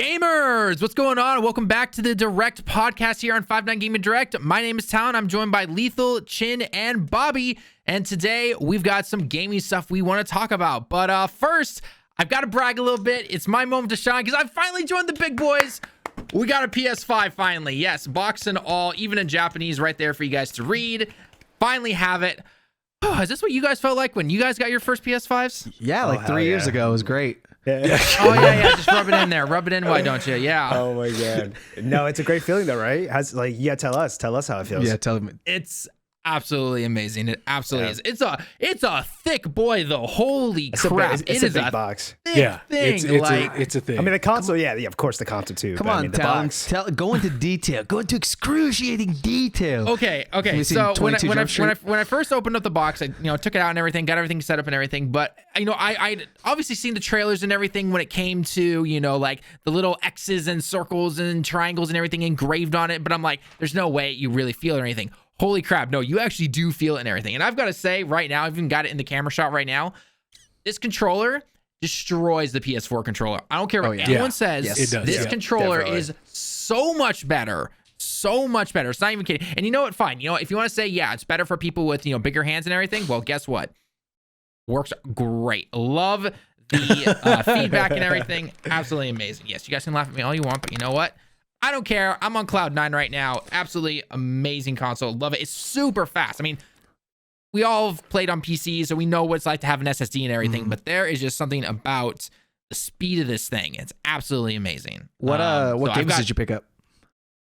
Gamers, what's going on? Welcome back to the Direct podcast here on 5-9 Gaming Direct. My name is Tallen. I'm joined by Lethal, Chin, and Bobby. And today we've got some gaming stuff we want to talk about. But first, I've got to brag a little bit. It's my moment to shine because I finally joined the big boys. We got a PS5 finally. Yes, box and all, even in Japanese right there for you guys to read. Finally have it. Oh, is this what you guys felt like when you guys got your first PS5s? Yeah, like 3 years ago. It was great. Yeah. Oh, yeah. Just rub it in there. Rub it in. Why don't you? Yeah. Oh, my God. No, it's a great feeling, though, right? Tell us how it feels. Yeah, tell me. It's absolutely amazing. It absolutely is. It's a thick boy, though. Holy crap. It's a big box. Thick thing. It's a thing. I mean, the console, yeah, of course, the console, too. Come but, on, I mean, the box. go into detail. Go into excruciating detail. Okay. So when I first opened up the box, I took it out and everything, got everything set up and everything. But I obviously seen the trailers and everything when it came to like the little X's and circles and triangles and everything engraved on it. But I'm like, there's no way you really feel it or anything. Holy crap. No, you actually do feel it and everything. And I've got to say right now, I've even got it in the camera shot right now. This controller destroys the PS4 controller. I don't care what anyone says. Yes, it does. This controller definitely is so much better. So much better. It's not even kidding. And you know what? Fine. If you want to say, yeah, it's better for people with, bigger hands and everything. Well, guess what? Works great. Love the feedback and everything. Absolutely amazing. Yes, you guys can laugh at me all you want, but you know what? I don't care. I'm on cloud 9 right now. Absolutely amazing console. Love it. It's super fast. I mean, we all have played on PCs, so we know what it's like to have an SSD and everything, but there is just something about the speed of this thing. It's absolutely amazing. What games did you pick up?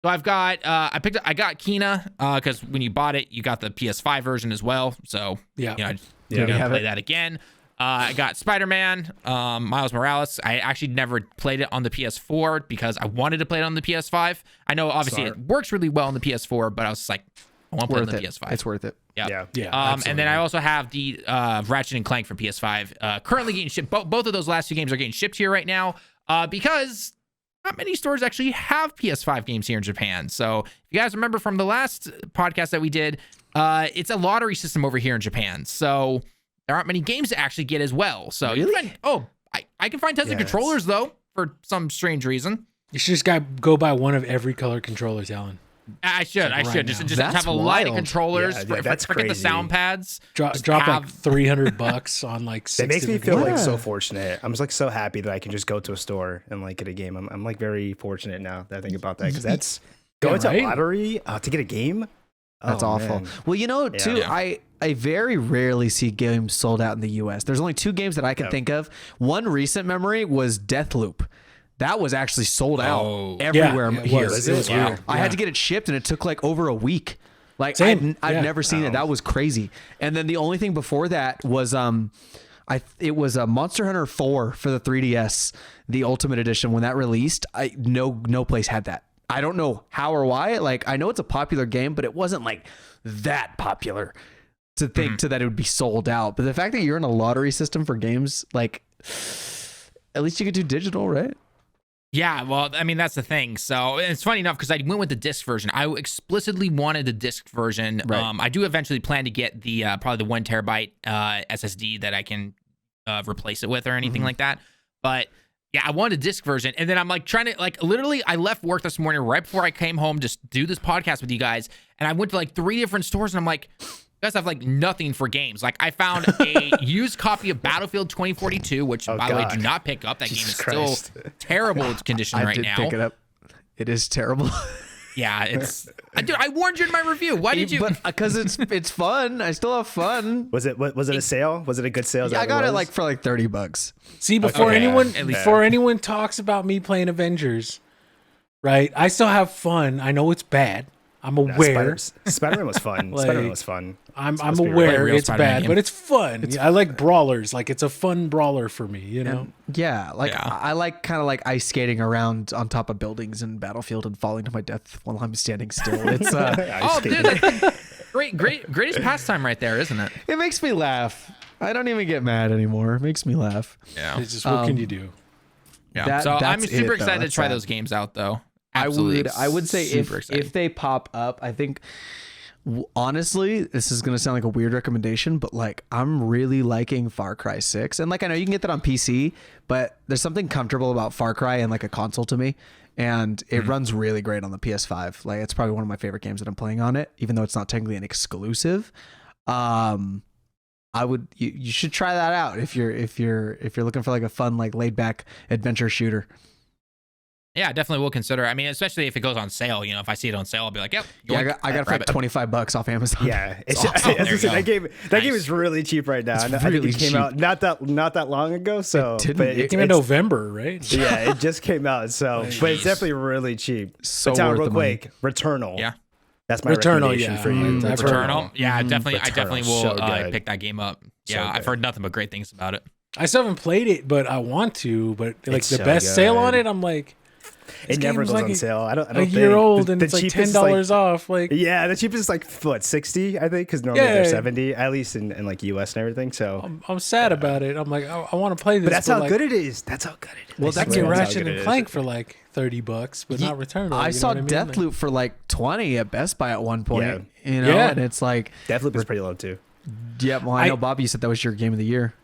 So I got Kena, because when you bought it, you got the PS5 version as well. So I didn't play that again. I got Spider-Man, Miles Morales. I actually never played it on the PS4 because I wanted to play it on the PS5. I know obviously it works really well on the PS4, but I was just like, I want to play it on the PS5. It's worth it. Yeah. Absolutely. And then I also have the Ratchet and Clank for PS5 currently getting shipped. Both of those last two games are getting shipped here right now because not many stores actually have PS5 games here in Japan. So if you guys remember from the last podcast that we did, it's a lottery system over here in Japan. So there aren't many games to actually get as well. So really? I can find tons of controllers though for some strange reason. You should just go buy one of every color controller, Talon. I should just That's have a wild. line of controllers. That's forget the crazy. sound pads. Drop like $300 on like 6 It makes me different feel games. like so fortunate. I'm just like so happy that I can just go to a store and like get a game. I'm like very fortunate now that I think about that because that's going to a lottery to get a game. That's awful. Man. Well, too, I very rarely see games sold out in the US. There's only two games that I can think of. One recent memory was Deathloop. That was actually sold out everywhere here. It was weird. I had to get it shipped, and it took like over a week. Like Same. I've never seen it. That was crazy. And then the only thing before that was it was a Monster Hunter 4 for the 3DS, the Ultimate Edition. When that released, no place had that. I don't know how or why. Like I know it's a popular game, but it wasn't like that popular to think that it would be sold out. But the fact that you're in a lottery system for games, like at least you could do digital, right? Yeah, well, I mean, that's the thing. So it's funny enough because I went with the disc version. I explicitly wanted the disc version. Right. I do eventually plan to get the probably the 1 terabyte SSD that I can replace it with or anything like that. But yeah, I wanted a disc version. And then I'm like trying to literally I left work this morning right before I came home to do this podcast with you guys. And I went to like 3 different stores and I'm like, you guys have like nothing for games. Like I found a used copy of Battlefield 2042, which by the way, do not pick up. That game is still terrible condition right now. I did pick it up. It is terrible. Yeah, it's. Dude, I warned you in my review. Why did you? But because it's fun. I still have fun. Was it a sale? Was it a good sale? Yeah, I got it like for like $30. See, before anyone talks about me playing Avengers, right? I still have fun. I know it's bad. I'm aware. Spider-Man was fun. Spider-Man was fun. I'm aware it's Spider-Man bad, but it's fun. I like brawlers. Like it's a fun brawler for me, you know? Yeah, I like kind of like ice skating around on top of buildings in Battlefield and falling to my death while I'm standing still. It's dude, that's greatest pastime right there, isn't it? It makes me laugh. I don't even get mad anymore. It makes me laugh. Yeah. It's just what can you do? Yeah. So I'm super excited to try those games out though. Absolutely I would say if they pop up, I think Honestly, this is gonna sound like a weird recommendation, but like I'm really liking Far Cry 6, and like I know you can get that on PC, but there's something comfortable about Far Cry and like a console to me, and it runs really great on the PS5. Like it's probably one of my favorite games that I'm playing on it, even though it's not technically an exclusive. You should try that out if you're looking for like a fun, like laid back adventure shooter. Yeah, definitely will consider. I mean, especially if it goes on sale. You know, if I see it on sale, I'll be like, yep. Yeah, I got it for like $25 off Amazon. Yeah, it's awesome. that game is really cheap right now. It's I think really it came cheap. out not that long ago. So It came in November, right? Yeah, it just came out. So, but it's definitely really cheap. So But Tallen, worth real the money. quick, Returnal. Yeah. That's my Returnal, recommendation yeah. for you. I've heard- Returnal. Yeah, definitely. I definitely Returnal's will so good. pick that game up. So Yeah, I've good. heard nothing but great things about it. I still haven't played it, but I want to. But like It's the so best sale on good. it, I'm like, It never game's goes like on a- sale. I don't a think. year old, and The it's like cheapest $10 off. Like, Yeah, the cheapest is like what, 60, I think, because normally Yeah. they're 70, at least in like US and everything. So, I'm sad about it. I'm like, I want to play this. but that's how like, good it is. That's how good it is. Well, I that's can get That's how Ratchet good it and is. Clank for like $30, but not Returnal. I you know saw what I mean? Deathloop for like 20 at Best Buy at one point. Yeah. You know, Yeah. and it's like, Deathloop is pretty low too. yeah. Well, I know Bob, you said that was your game of the year.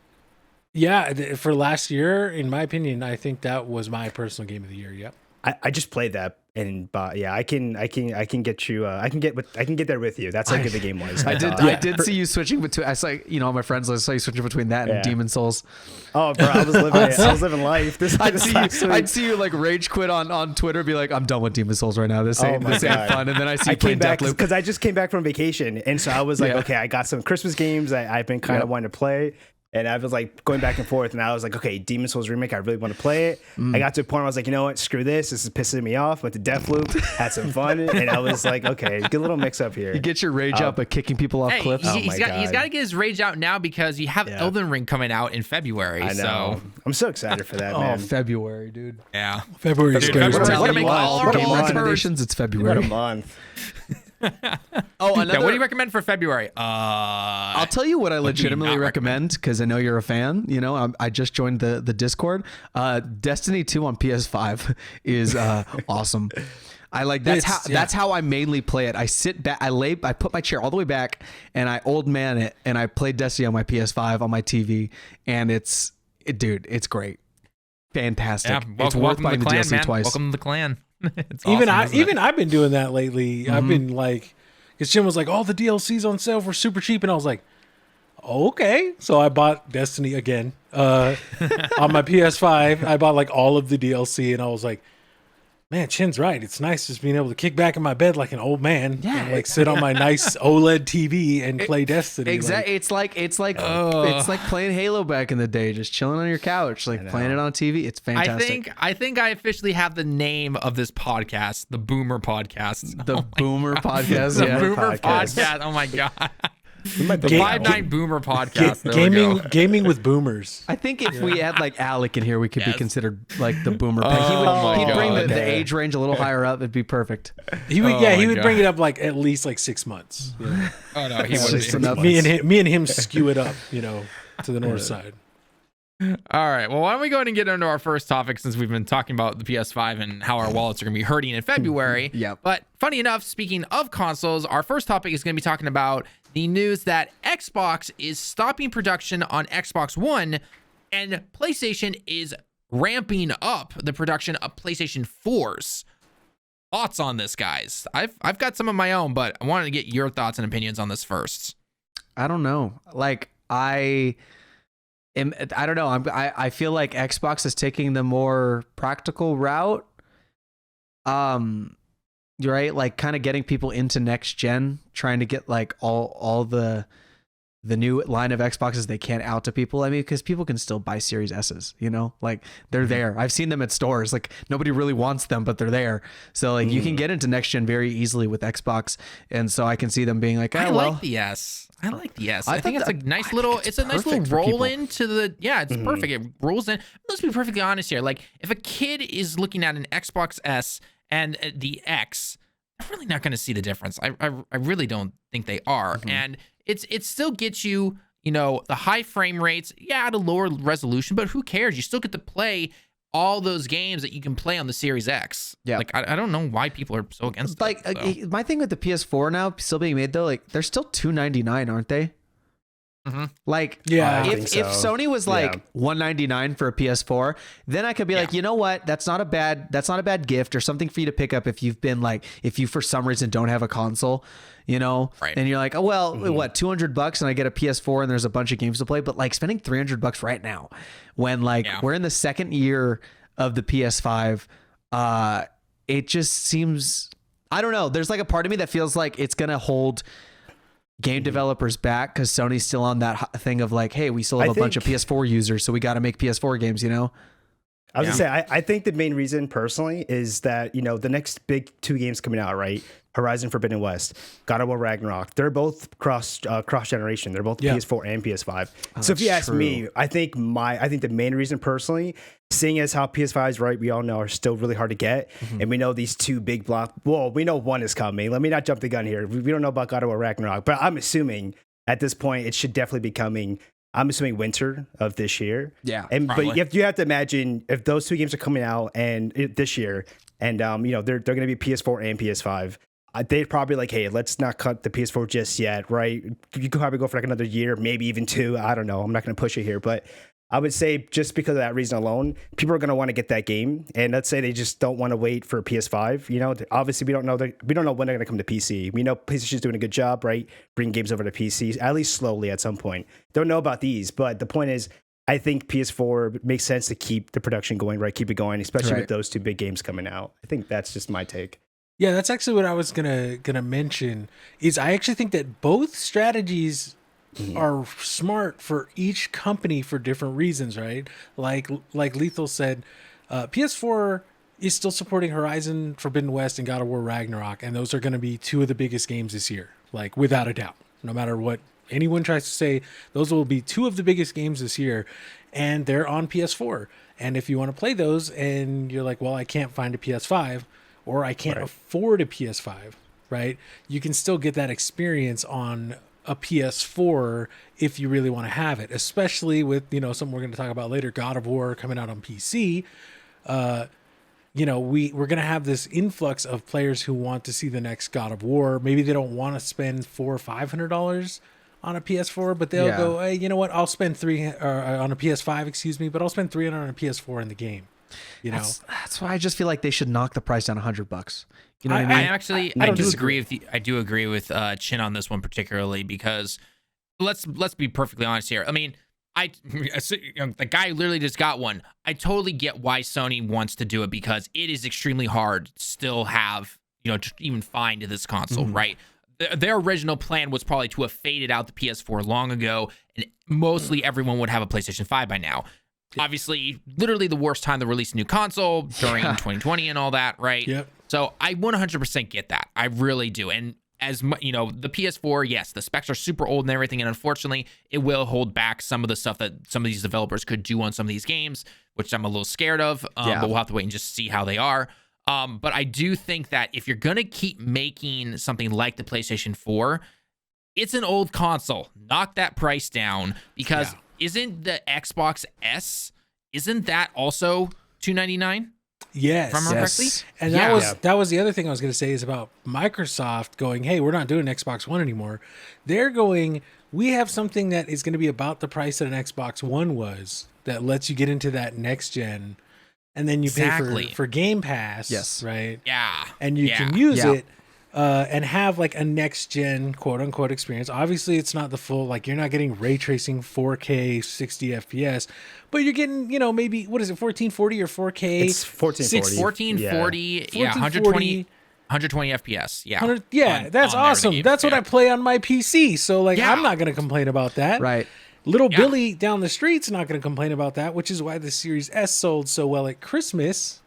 Yeah, for last year, in my opinion, I think that was my personal game of the year. Yep. I just played that and yeah, I can get you I can get there with you. That's how good the game was. I did. thought. I did see you switching between. I saw, on my friends list. I saw you switching between that and Yeah. Demon Souls. Oh, bro, I was living life. I'd see you like rage quit on Twitter. Be like, I'm done with Demon Souls right now. This ain't my God. fun. And then I see I you playing came back Deathloop. because I just came back from vacation, and so I was like, Yeah. okay, I got some Christmas games I've been kind of wanting to play, and I was like going back and forth, and I was like, okay, Demon Souls remake, I really want to play it. I got to a point where I was like, you know what, screw this. This is pissing me off. Went to Deathloop, had some fun, and I was like, okay, good little mix up here. You get your rage out by kicking people off Hey, cliffs. Oh he's my got God. to get his rage out now because you have Yeah. Elden Ring coming out in February. I know. So I'm so excited for that, Oh, man. February, dude. yeah. February Dude, scares February's me. gonna make all our Game months recommendations. It's What a February. month. Oh, Yeah, another. what do you recommend for February? I'll tell you what I legitimately not recommend because I know you're a fan. You know, I just joined the Discord. Destiny 2 on PS5 is awesome. I like that's how I mainly play it. I sit back, I put my chair all the way back, and I old man it, and I play Destiny on my PS5 on my TV, and dude, it's great, fantastic. Yeah, It's worth welcome to buying the the clan, DLC man. twice. Welcome to the clan. It's Even awesome, isn't it? I've been doing that lately. I've been like, because Jim was like, all the DLCs on sale for super cheap, and I was like, okay. So I bought Destiny again on my PS5. I bought like all of the DLC, and I was like, man, Chin's right. It's nice just being able to kick back in my bed like an old man, and like sit on my nice OLED TV and play Destiny. Exactly. It's like playing Halo back in the day, just chilling on your couch, like playing it on TV. It's fantastic. I think I officially have the name of this podcast, the Boomer Podcast. The Boomer Podcast. The Yeah. Boomer Podcast. Podcast. Oh my god. might The be- 5-9 Boomer Podcast. There we go. gaming with boomers. I think if we had like Alec in here, we could be Yes. considered like the Boomer. Oh He'd my bring God. the age range a little higher up. It'd be perfect. He would, Oh he my would God. bring it up like at least like 6 months. You know? Oh no, he It's wouldn't just be. enough. me and him skew it up, to the north side. All right. Well, why don't we go ahead and get into our first topic since we've been talking about the PS5 and how our wallets are going to be hurting in February. Yep. But funny enough, speaking of consoles, our first topic is going to be talking about the news that Xbox is stopping production on Xbox One and PlayStation is ramping up the production of PlayStation 4s. Thoughts on this, guys? I've got some of my own, but I wanted to get your thoughts and opinions on this first. I don't know. Like I don't know. I feel like Xbox is taking the more practical route. You're right. Like kind of getting people into next gen, trying to get like all the new line of Xboxes they can't out to people. I mean, because people can still buy Series S's, like they're there. I've seen them at stores. Like nobody really wants them, but they're there. So like you can get into next gen very easily with Xbox. And so I can see them being like, I like the S. I like the S. I think it's a nice little. It's a nice little perfect for roll people. into the. Yeah, it's perfect. It rolls in. Let's be perfectly honest here. Like, if a kid is looking at an Xbox S and the X, they're really not going to see the difference. I really don't think they are. And it still gets you, the high frame rates. Yeah, at a lower resolution, but who cares? You still get to play all those games that you can play on the Series X. Yeah. Like I don't know why people are so against Like it. So. my thing with the PS4 now still being made though, like they're still $299, aren't they? Mm-hmm. Like, Yeah. I if think so. Sony was like Yeah. $199 for a PS4, then I could be like, you know what? That's not a bad gift or something for you to pick up if you for some reason don't have a console, you know, Right. and you're like, oh well, what, $200 and I get a PS4 and there's a bunch of games to play, but like spending $300 right now, when like we're in the second year of the PS5, it just seems, I don't know. There's like a part of me that feels like it's gonna hold game developers back because Sony's still on that thing of like, hey, we still have a bunch of PS4 users, so we got to make PS4 games, you know? I was gonna say, I think the main reason personally is that, you know, the next big 2 games coming out, right? Horizon Forbidden West, God of War Ragnarok, they're both cross generation. They're both PS4 and PS5. So if you ask me, I think the main reason personally, seeing as how PS5s, right, we all know are still really hard to get, and we know these 2 big we know one is coming. Let me not jump the gun here. We don't know about God of War Ragnarok, but I'm assuming at this point it should definitely be coming. I'm assuming winter of this year. Yeah, but you have to imagine if those 2 games are coming out this year, and you know they're going to be PS4 and PS5. They'd probably like, hey, let's not cut the PS4 just yet, right? You could probably go for like another year, maybe even 2. I don't know. I'm not going to push it here, but I would say just because of that reason alone, people are going to want to get that game. And let's say they just don't want to wait for PS5. You know, obviously we don't know when they're going to come to PC. We know PlayStation's doing a good job, right? Bringing games over to PC, at least slowly at some point. Don't know about these, but the point is, I think PS4 makes sense to keep the production going, right? Keep it going, especially with those 2 big games coming out. I think that's just my take. Yeah, that's actually what I was gonna mention. Is I actually think that both strategies are smart for each company for different reasons, right? Like Lethal said, PS4 is still supporting Horizon Forbidden West and God of War Ragnarok, and those are going to be 2 of the biggest games this year, like without a doubt. No matter what anyone tries to say, those will be 2 of the biggest games this year, and they're on PS4. And if you want to play those, and you're like, well, I can't find a PS5. Or I can't afford a PS5, right? You can still get that experience on a PS4 if you really want to have it, especially with, you know, something we're going to talk about later, God of War coming out on PC. You know, we're going to have this influx of players who want to see the next God of War. Maybe they don't want to spend $400 or $500 on a PS4, but they'll go, hey, you know what? I'll spend on a PS5, excuse me, but I'll spend $300 on a PS4 in the game. You know, that's why I just feel like they should knock the price down $100. You know what I mean? I do agree with you. I do agree with Chin on this one particularly because let's be perfectly honest here. I mean, the guy who literally just got one. I totally get why Sony wants to do it because it is extremely hard to still have, you know, to even find this console, right? Their original plan was probably to have faded out the PS4 long ago, and mostly everyone would have a PlayStation 5 by now. Obviously, literally the worst time to release a new console during 2020 and all that, right? Yep. So I 100% get that. I really do. And as you know, the PS4, yes, the specs are super old and everything, and unfortunately, it will hold back some of the stuff that some of these developers could do on some of these games, which I'm a little scared of. But we'll have to wait and just see how they are. But I do think that if you're gonna keep making something like the PlayStation 4, it's an old console. Knock that price down because. Isn't the Xbox S, isn't that also $299? Yes. If I remember correctly? And that was the other thing I was going to say is about Microsoft going, hey, we're not doing Xbox One anymore. They're going, we have something that is going to be about the price that an Xbox One was that lets you get into that next gen. And then you pay for Game Pass, right? Yeah. And you can use it. And have like a next gen quote unquote experience. Obviously, it's not the full, like you're not getting ray tracing 4K 60 FPS, but you're getting, you know, maybe what is it, 1440 or 4K? It's 1440. 1440, 120 FPS. Yeah. That's awesome. That's what I play on my PC. So like, I'm not going to complain about that. Right. Little Billy down the street's not going to complain about that, which is why the Series S sold so well at Christmas.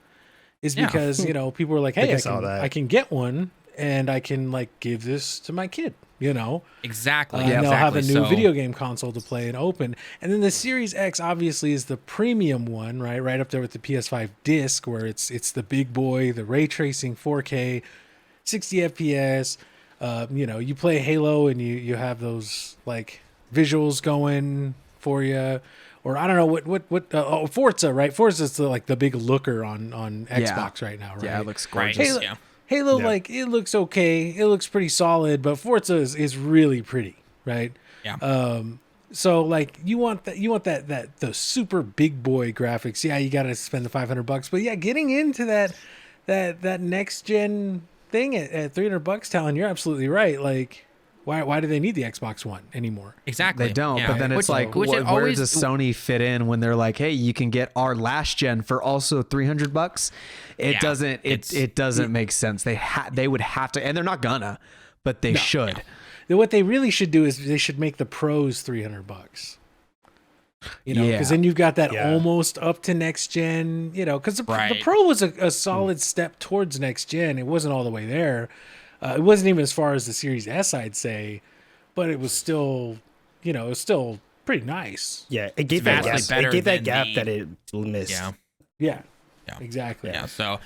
Is because you know people were like, hey, I can get one. And I can like give this to my kid, you know? Exactly. And they'll have a new video game console to play and open. And then the Series X obviously is the premium one, right? Right up there with the PS5 disc where it's the big boy, the ray tracing 4K, 60 FPS. You know, you play Halo and you have those like visuals going for you. or I don't know what Forza, right? Forza's like the big looker on Xbox right now, right? Yeah, it looks Right. gorgeous. Halo, Yeah. like it looks okay, it looks pretty solid, but Forza is really pretty, right? Yeah. So like you want that the super big boy graphics. Yeah, you got to spend the $500, but yeah, getting into that next gen thing at $300, Talon, you're absolutely right. Like, why do they need the Xbox One anymore? Exactly. They don't, Yeah. but then it's like, which it where always, does Sony fit in when they're like, hey, you can get our last gen for also $300? It Yeah, doesn't. It doesn't make sense. They would have to, and they're not gonna, but they should. What they really should do is they should make the pros $300. You know, Yeah. because then you've got that Yeah. almost up to next gen. You know, because the Right. Pro was a solid step towards next gen. It wasn't all the way there. It wasn't even as far as the Series S, I'd say, but it was still, you know, it was still pretty nice. Yeah, it gave that vastly gap. better It gave that than gap the- that it missed. Yeah. Yeah, Yeah. exactly. Yeah. So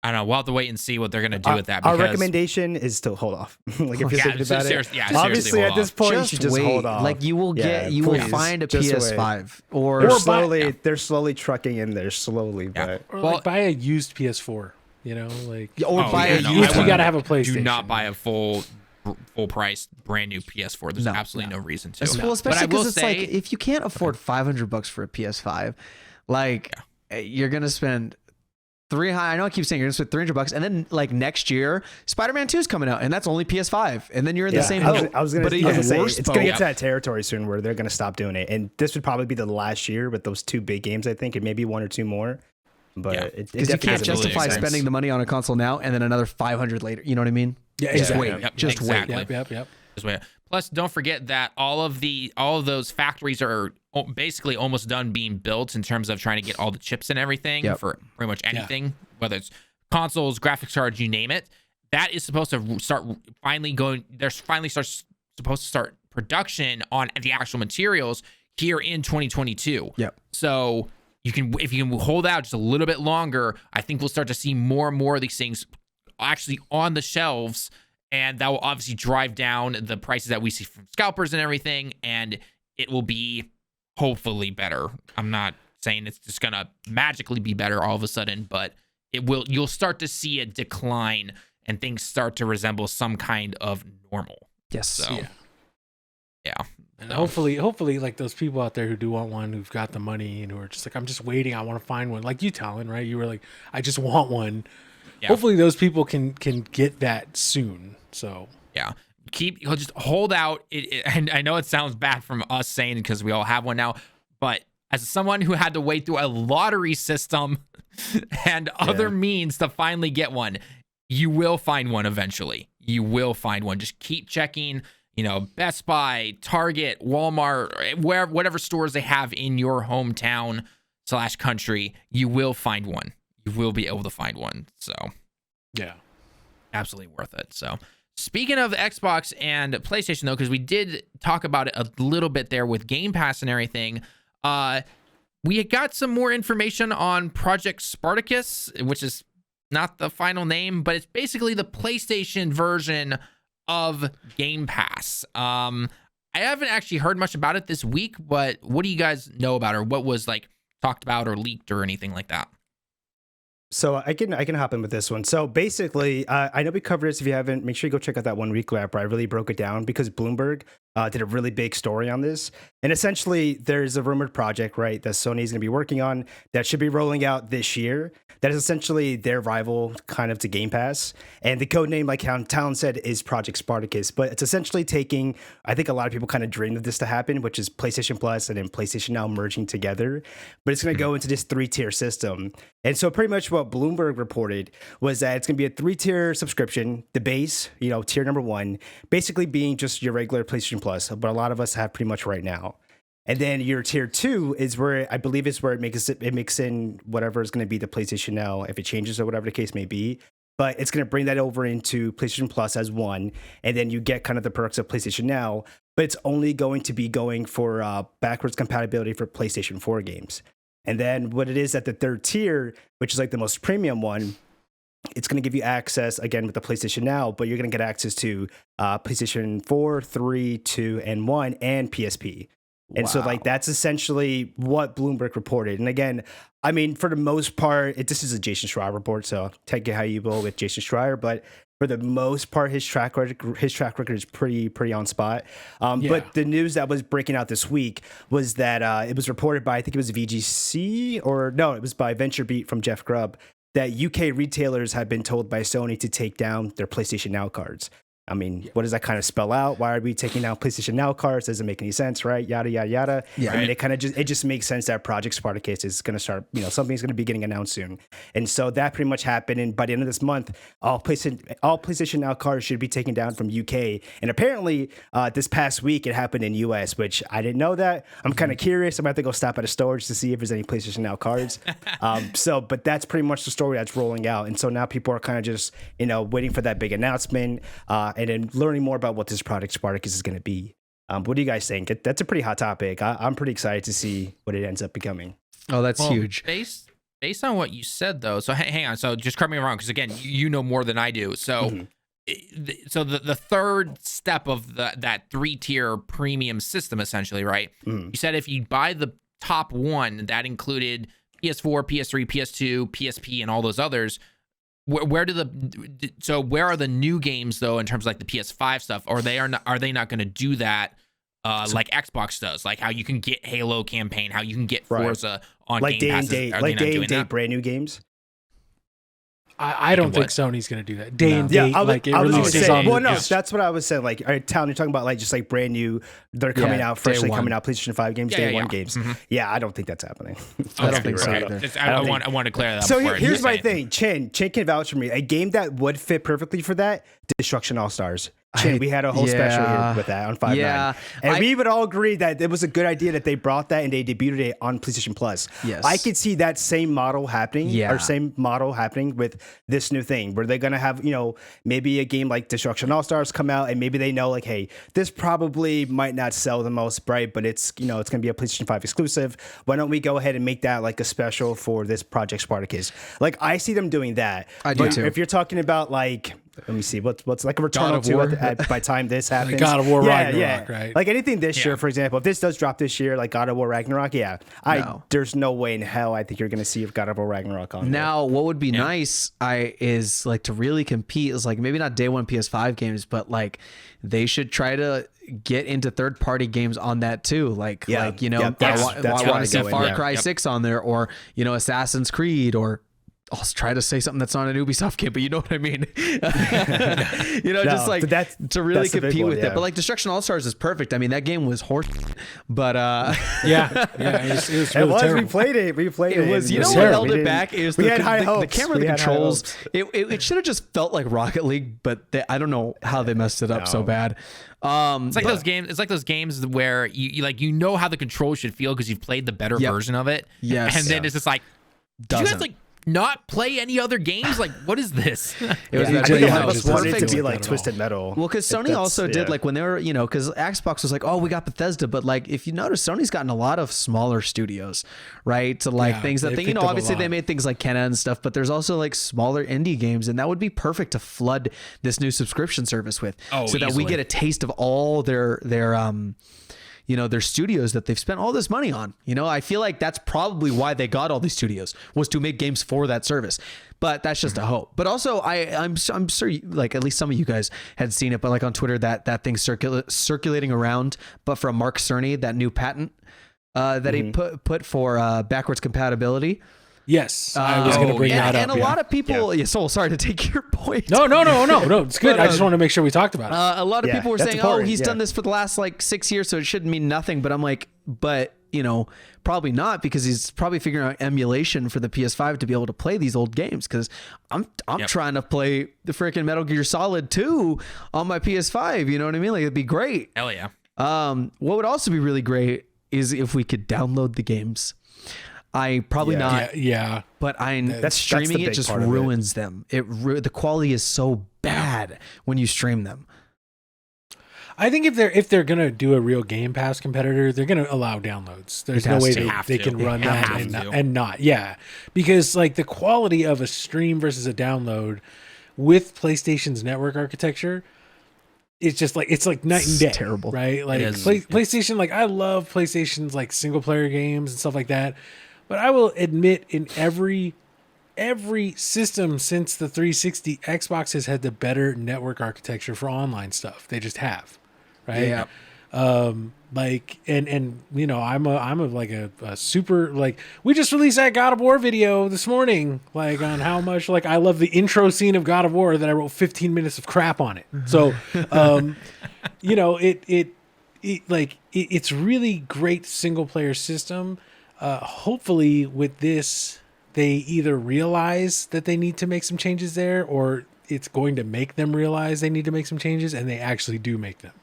I don't know. We'll have to wait and see what they're gonna do with that. Our because recommendation is to hold off. Like if you're Yeah, thinking about it, seriously, obviously hold at this off. point you should just wait. hold off. Like you will Yeah, you will please. find a Just PS5 or They're Or buy- slowly, yeah. they're slowly trucking in there slowly, Yeah. but Or Well- like buy a used PS4. You know, like or Oh, buy yeah, a no, used I you one. got to have a PlayStation. do not buy a full price brand new PS4. There's absolutely no reason to. Well, especially But I will because it's like say- if you can't afford $500 for a PS5, like you're gonna spend I know I keep saying you're gonna spend $300, and then like next year, Spider-Man 2 is coming out, and that's only PS5, and then you're in the same boat. I was gonna but even say worse it's boat. gonna get to that territory soon where they're gonna stop doing it, and this would probably be the last year with those two big games, I think, and maybe one or two more. But Yeah. it Because you definitely can't doesn't make justify sense. spending the money on a console now and then another 500 later. You know what I mean? Yeah, Just exactly. wait. Yep, Just exactly. wait. Yep. Just wait. Plus, don't forget that all of those factories are basically almost done being built in terms of trying to get all the chips and everything Yep. for pretty much anything, whether it's consoles, graphics cards, you name it. That is supposed to start finally going. There's finally supposed to start production on the actual materials here in 2022. Yep. So if you can hold out just a little bit longer, I think we'll start to see more and more of these things actually on the shelves, and that will obviously drive down the prices that we see from scalpers and everything, and it will be hopefully better. I'm not saying it's just gonna magically be better all of a sudden, but you'll start to see a decline and things start to resemble some kind of normal. Yes. So yeah. And hopefully, like those people out there who do want one, who've got the money and who are just like, I'm just waiting, I want to find one. Like you, Talon, right? You were like, I just want one. Yeah. Hopefully, those people can get that soon. So Yeah. Just hold out. And I know it sounds bad from us saying because we all have one now, but as someone who had to wait through a lottery system and other means to finally get one, you will find one eventually. You will find one. Just keep checking, Best Buy, Target, Walmart, whatever stores they have in your hometown / country, you will find one. You will be able to find one. So yeah. absolutely worth it. So speaking of Xbox and PlayStation, though, because we did talk about it a little bit there with Game Pass and everything, we got some more information on Project Spartacus, which is not the final name, but it's basically the PlayStation version of Game Pass. I haven't actually heard much about it this week, but what do you guys know about it, or what was like talked about or leaked or anything like that? So I can hop in with this one. So basically, I know we covered this. If you haven't, make sure you go check out that 1 week wrap where I really broke it down because Bloomberg did a really big story on this. And essentially, there's a rumored project, right, that Sony is going to be working on that should be rolling out this year. That is essentially their rival kind of to Game Pass. And the code name, like how Talon said, is Project Spartacus. But it's essentially taking, I think a lot of people kind of dreamed of this to happen, which is PlayStation Plus and then PlayStation Now merging together. But it's going to go into this 3-tier system. And so pretty much what Bloomberg reported was that it's going to be a 3-tier subscription. The base, tier number 1, basically being just your regular PlayStation Plus, but a lot of us have pretty much right now. And then your tier 2 is where I believe is where it makes in whatever is going to be the PlayStation Now, if it changes or whatever the case may be. But it's going to bring that over into PlayStation Plus as 1, and then you get kind of the perks of PlayStation Now. But it's only going to be going for backwards compatibility for PlayStation 4 games. And then what it is at the 3rd tier, which is like the most premium one, it's going to give you access again with the PlayStation Now, but you're going to get access to PlayStation 4, 3, 2, and 1, and PSP. And so like that's essentially what Bloomberg reported. And again, I mean, for the most part, this is a Jason Schreier report, so take it how you will with Jason Schreier, but for the most part, his track record is pretty on spot. But the news that was breaking out this week was that it was reported by, I think it was VGC, or no, it was by VentureBeat from Jeff Grubb, that UK retailers have been told by Sony to take down their PlayStation Now cards. I mean, what does that kind of spell out? Why are we taking out PlayStation Now cards? Doesn't make any sense, right? Yada, yada, yada. Yeah. I mean, it just makes sense that Project Spartacus is going to start, something's going to be getting announced soon. And so that pretty much happened. And by the end of this month, all PlayStation Now cards should be taken down from UK. And apparently this past week, it happened in US, which I didn't know that. I'm kind of curious. I'm going to have to go stop at a storage to see if there's any PlayStation Now cards. But that's pretty much the story that's rolling out. And so now people are kind of just, waiting for that big announcement. And then learning more about what this Project Spartacus is going to be. What do you guys think? That's a pretty hot topic. I'm pretty excited to see what it ends up becoming. Oh, that's huge. Based on what you said, though, so hang on. So just correct me wrong, because again, you know more than I do. So, the third step of that 3-tier premium system, essentially, right? You said if you buy the top one, that included PS4, PS3, PS2, PSP, and all those others. Where are the new games though in terms of like the PS5 stuff? Or are they not going to do that like Xbox does? Like how you can get Halo campaign, how you can get Forza on like Game Pass. Like day and date brand new games. I don't think Sony's going to do that. Day and date, like it releases on. Well, no, that's what I was saying. Like, Tallen, you're talking about like just like brand new. They're coming out freshly coming out PlayStation 5 games, day one games. Yeah, I don't think that's happening. I don't think so either. I want to clear that up. So here's my thing. Chin can vouch for me. A game that would fit perfectly for that: Destruction All Stars. Chin, we had a whole special here with that on 5.9. And we would all agree that it was a good idea that they brought that and they debuted it on PlayStation Plus. Yes. I could see that same model happening with this new thing where they're going to have, maybe a game like Destruction All-Stars come out and maybe they know like, hey, this probably might not sell the most bright, but it's, it's going to be a PlayStation 5 exclusive. Why don't we go ahead and make that like a special for this Project Spartacus? Like I see them doing that. I do too. If you're talking about like, let me see. What's like a Returnal 2 by time this happens? God of War Ragnarok, right? Like anything this year, for example, if this does drop this year, like God of War Ragnarok, there's no way in hell I think you're going to see God of War Ragnarok on now. What would be nice, is like to really compete is like maybe not day one PS5 games, but like they should try to get into third party games on that too. I want to see Far Cry 6 on there, or Assassin's Creed, or I'll try to say something that's not an Ubisoft game, but you know what I mean. Just like to really compete with it. But like Destruction All Stars is perfect. I mean, that game was horse, but it was really terrible. We played it. It was. You know what held it back is the camera, the controls. It should have just felt like Rocket League, but I don't know how they messed it up so bad. It's like those games. It's like those games where you know how the controls should feel because you've played the better version of it. Yes, and then it's just like, did you guys like not play any other games? Like, what is this? It was I think a lot of us wanted it to be like Twisted Metal. Well, because Sony also did like when they were, because Xbox was like, oh, we got Bethesda, but like if you notice, Sony's gotten a lot of smaller studios, right? To like things that they, obviously they made things like Kenna and stuff, but there's also like smaller indie games, and that would be perfect to flood this new subscription service with, so that we get a taste of all their studios that they've spent all this money on. I feel like that's probably why they got all these studios, was to make games for that service. But that's just a hope. But also, I'm sure like at least some of you guys had seen it, but like on Twitter that thing circulating around, but from Mark Cerny, that new patent that he put for backwards compability. Yes, I was going to bring that up. And a lot of people, so sorry to take your point. No, it's good. I just want to make sure we talked about it. A lot of people were saying, he's done this for the last like 6 years, so it shouldn't mean nothing. But I'm like, probably not, because he's probably figuring out emulation for the PS5 to be able to play these old games. Because I'm trying to play the freaking Metal Gear Solid 2 on my PS5. You know what I mean? Like, it'd be great. Hell yeah. What would also be really great is if we could download the games. I probably not. But streaming it just ruins them. The quality is so bad when you stream them. I think if they're gonna do a real Game Pass competitor, they're gonna allow downloads. There's no way they can run that and not. Yeah, because like the quality of a stream versus a download with PlayStation's network architecture it's just like it's like night and day. Terrible. Right? Like PlayStation, like I love PlayStation's like single player games and stuff like that. But I will admit, in every system since the 360, Xbox has had the better network architecture for online stuff. They just have, right? Yeah. Like and you know, I'm a like a super, like, we just released that God of War video this morning, like on how much like I love the intro scene of God of War that I wrote 15 minutes of crap on it. So you know, it's really great single player system. Hopefully with this, they either realize that they need to make some changes there, or it's going to make them realize they need to make some changes, and they actually do make them.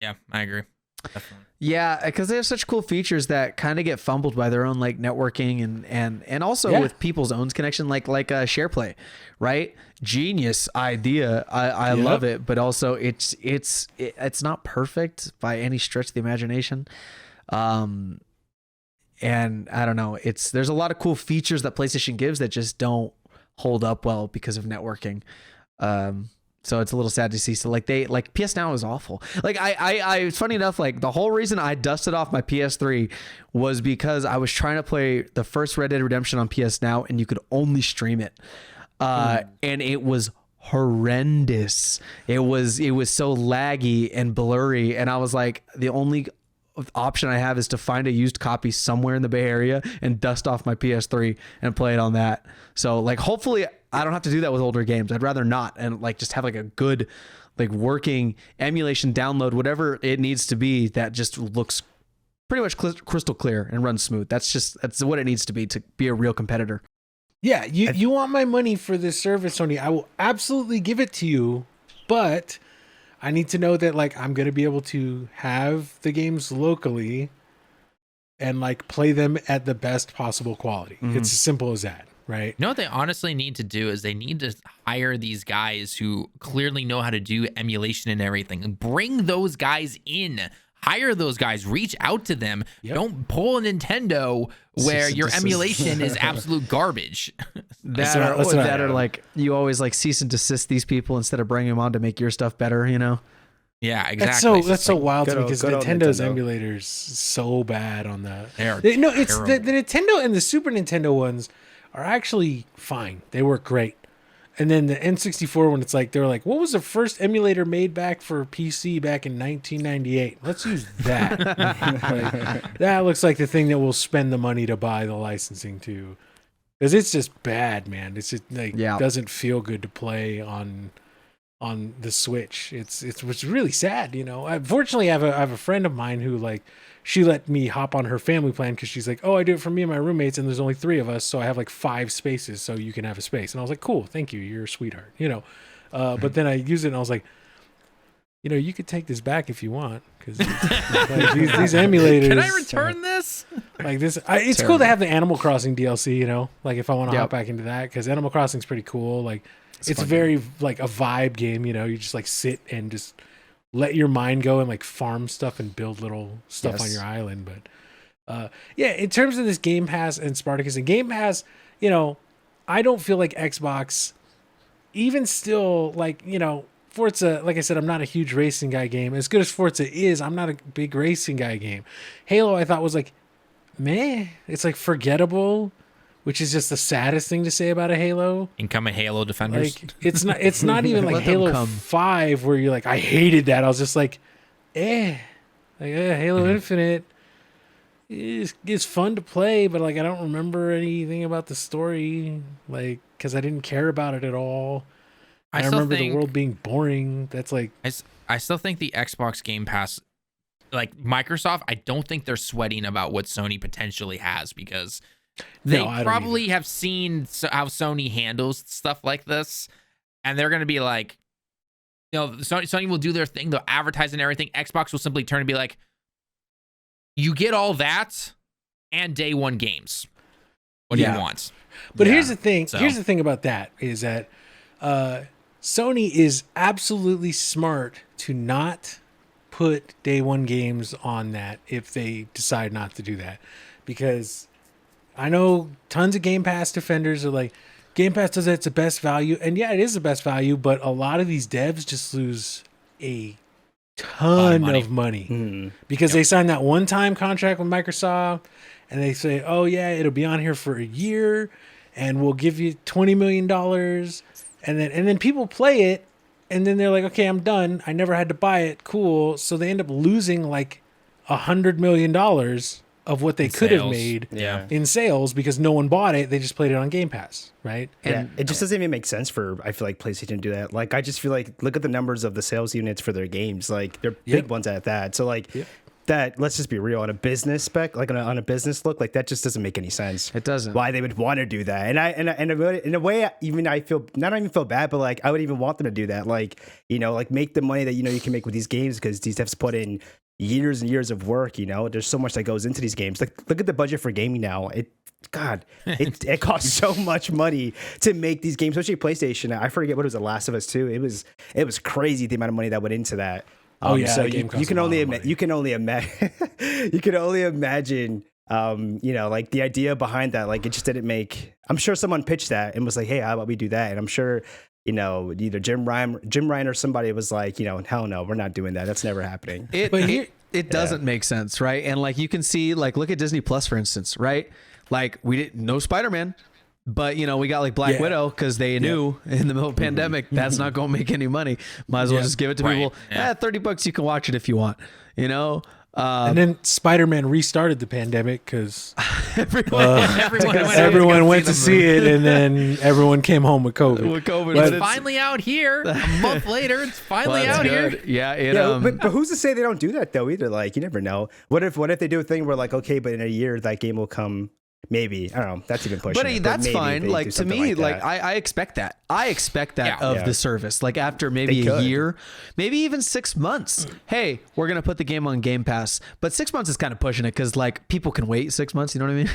Yeah, I agree. Definitely. Yeah, because they have such cool features that kind of get fumbled by their own like networking and also with people's own connection, like SharePlay, right? Genius idea. I love it, but also it's not perfect by any stretch of the imagination. And I don't know, there's a lot of cool features that PlayStation gives that just don't hold up well because of networking. So it's a little sad to see. So like PS Now is awful. Like I it's funny enough, like the whole reason I dusted off my PS3 was because I was trying to play the first Red Dead Redemption on PS Now, and you could only stream it. And it was horrendous. It was so laggy and blurry, and I was like, the only option I have is to find a used copy somewhere in the Bay Area and dust off my PS3 and play it on that. So like, hopefully I don't have to do that with older games. I'd rather not, and like just have like a good like working emulation download, whatever it needs to be, that just looks pretty much crystal clear and runs smooth. That's what it needs to be a real competitor. Yeah, you want my money for this service, Sony. I will absolutely give it to you, but I need to know that like I'm going to be able to have the games locally and like play them at the best possible quality. It's as simple as that, right? You know what they honestly need to do is they need to hire these guys who clearly know how to do emulation and everything, and bring those guys in. Hire those guys, reach out to them. Don't pull a Nintendo where your emulation is absolute garbage. That or like you always like cease and desist these people instead of bringing them on to make your stuff better, you know? Yeah, exactly. That's so wild to me, because Nintendo's Nintendo. emulators so bad on that. It's the Nintendo and the Super Nintendo ones are actually fine. They work great. And then the N64 one, it's like, they're like, what was the first emulator made back for PC back in 1998? Let's use that. Like, that looks like the thing that we'll spend the money to buy the licensing to. Because it's just bad, man. It's just like, doesn't feel good to play on the Switch. It's really sad, you know. Fortunately, I have a friend of mine who, like, she let me hop on her family plan because she's like, oh, I do it for me and my roommates, and there's only 3 of us, so I have like 5 spaces, so you can have a space. And I was like, cool, thank you, you're a sweetheart, you know. But then I used it, and I was like, you know, you could take this back if you want, because like, these emulators. Can I return this? Like this, it's cool to have the Animal Crossing DLC, you know. Like if I want to hop back into that, because Animal Crossing's pretty cool. Like it's very like a vibe game, you know. You just like sit and just let your mind go and like farm stuff and build little stuff on your island. But in terms of this Game Pass and Spartacus and Game Pass, you know, I don't feel like Xbox, even still, like, you know, Forza, like I said, I'm not a huge racing guy game. As good as Forza is, I'm not a big racing guy game. Halo, I thought was like, meh. It's like forgettable, which is just the saddest thing to say about a Halo. Incoming Halo defenders. Like it's not even like Halo 5 where you're like, I hated that. I was just like, Halo Infinite is fun to play, but like I don't remember anything about the story, like, because I didn't care about it at all. I remember the world being boring. That's like, I still think the Xbox Game Pass, like Microsoft, I don't think they're sweating about what Sony potentially has, because they probably have seen how Sony handles stuff like this, and they're going to be like, you know, Sony will do their thing, they'll advertise and everything. Xbox will simply turn and be like, you get all that and day one games. What do you want? But here's the thing. Here's the thing about that is that Sony is absolutely smart to not put day one games on that if they decide not to do that. Because I know tons of Game Pass defenders are like, Game Pass does it, it's the best value. And yeah, it is the best value, but a lot of these devs just lose a ton money. of money Mhm. because they signed that one-time contract with Microsoft, and they say, "Oh yeah, it'll be on here for a year, and we'll give you $20 million," and then people play it, and then they're like, "Okay, I'm done. I never had to buy it. Cool." So they end up losing like $100 million of what they could have sales. made Yeah. in sales because no one bought it. They just played it on Game Pass, right? Yeah, it just doesn't even make sense for I feel like PlayStation to do that. Like I just feel like look at the numbers of the sales units for their games. Like they're Yep. big ones at that. So like Yep. that. Let's just be real. On a business spec, like on a business look, like that just doesn't make any sense. It doesn't. Why they would want to do that? In a way, even I feel not even feel bad, but like I would even want them to do that. Like like make the money that you can make with these games because these devs put in years and years of work. There's so much that goes into these games. Like look at the budget for gaming now. It costs so much money to make these games, especially PlayStation. I forget what it was, The Last of Us 2. It was crazy the amount of money that went into that. Oh, yeah, so that game you costs can a lot only of money. you can only imagine you can only imagine like the idea behind that. Like it just didn't make. I'm sure someone pitched that and was like, hey, how about we do that? And I'm sure either Jim Ryan or somebody was like, hell no, we're not doing that. That's never happening. It doesn't make sense, right? And like you can see, like look at Disney Plus for instance, right? Like we didn't no Spider-Man, but we got like Black Yeah. Widow because they knew in the middle of the pandemic that's not going to make any money. Might as well Yeah. just give it to Right. people. Yeah. $30 you can watch it if you want. And then Spider-Man restarted the pandemic because everyone went to see it, and then everyone came home with COVID. with COVID, But but It's finally out here. A month later, it's finally that's out here. good. Yeah, But who's to say they don't do that though either? Like you never know. What if they do a thing where like okay, but in a year that game will come? Maybe I don't know. That's even pushing. But it, that's maybe fine. they do Like to something me, like that. I expect that. I expect that Yeah. of Yeah. the service. Like after maybe They a could. year, maybe even 6 months. Hey, we're gonna put the game on Game Pass. But 6 months is kind of pushing it because like people can wait 6 months. You know what I mean?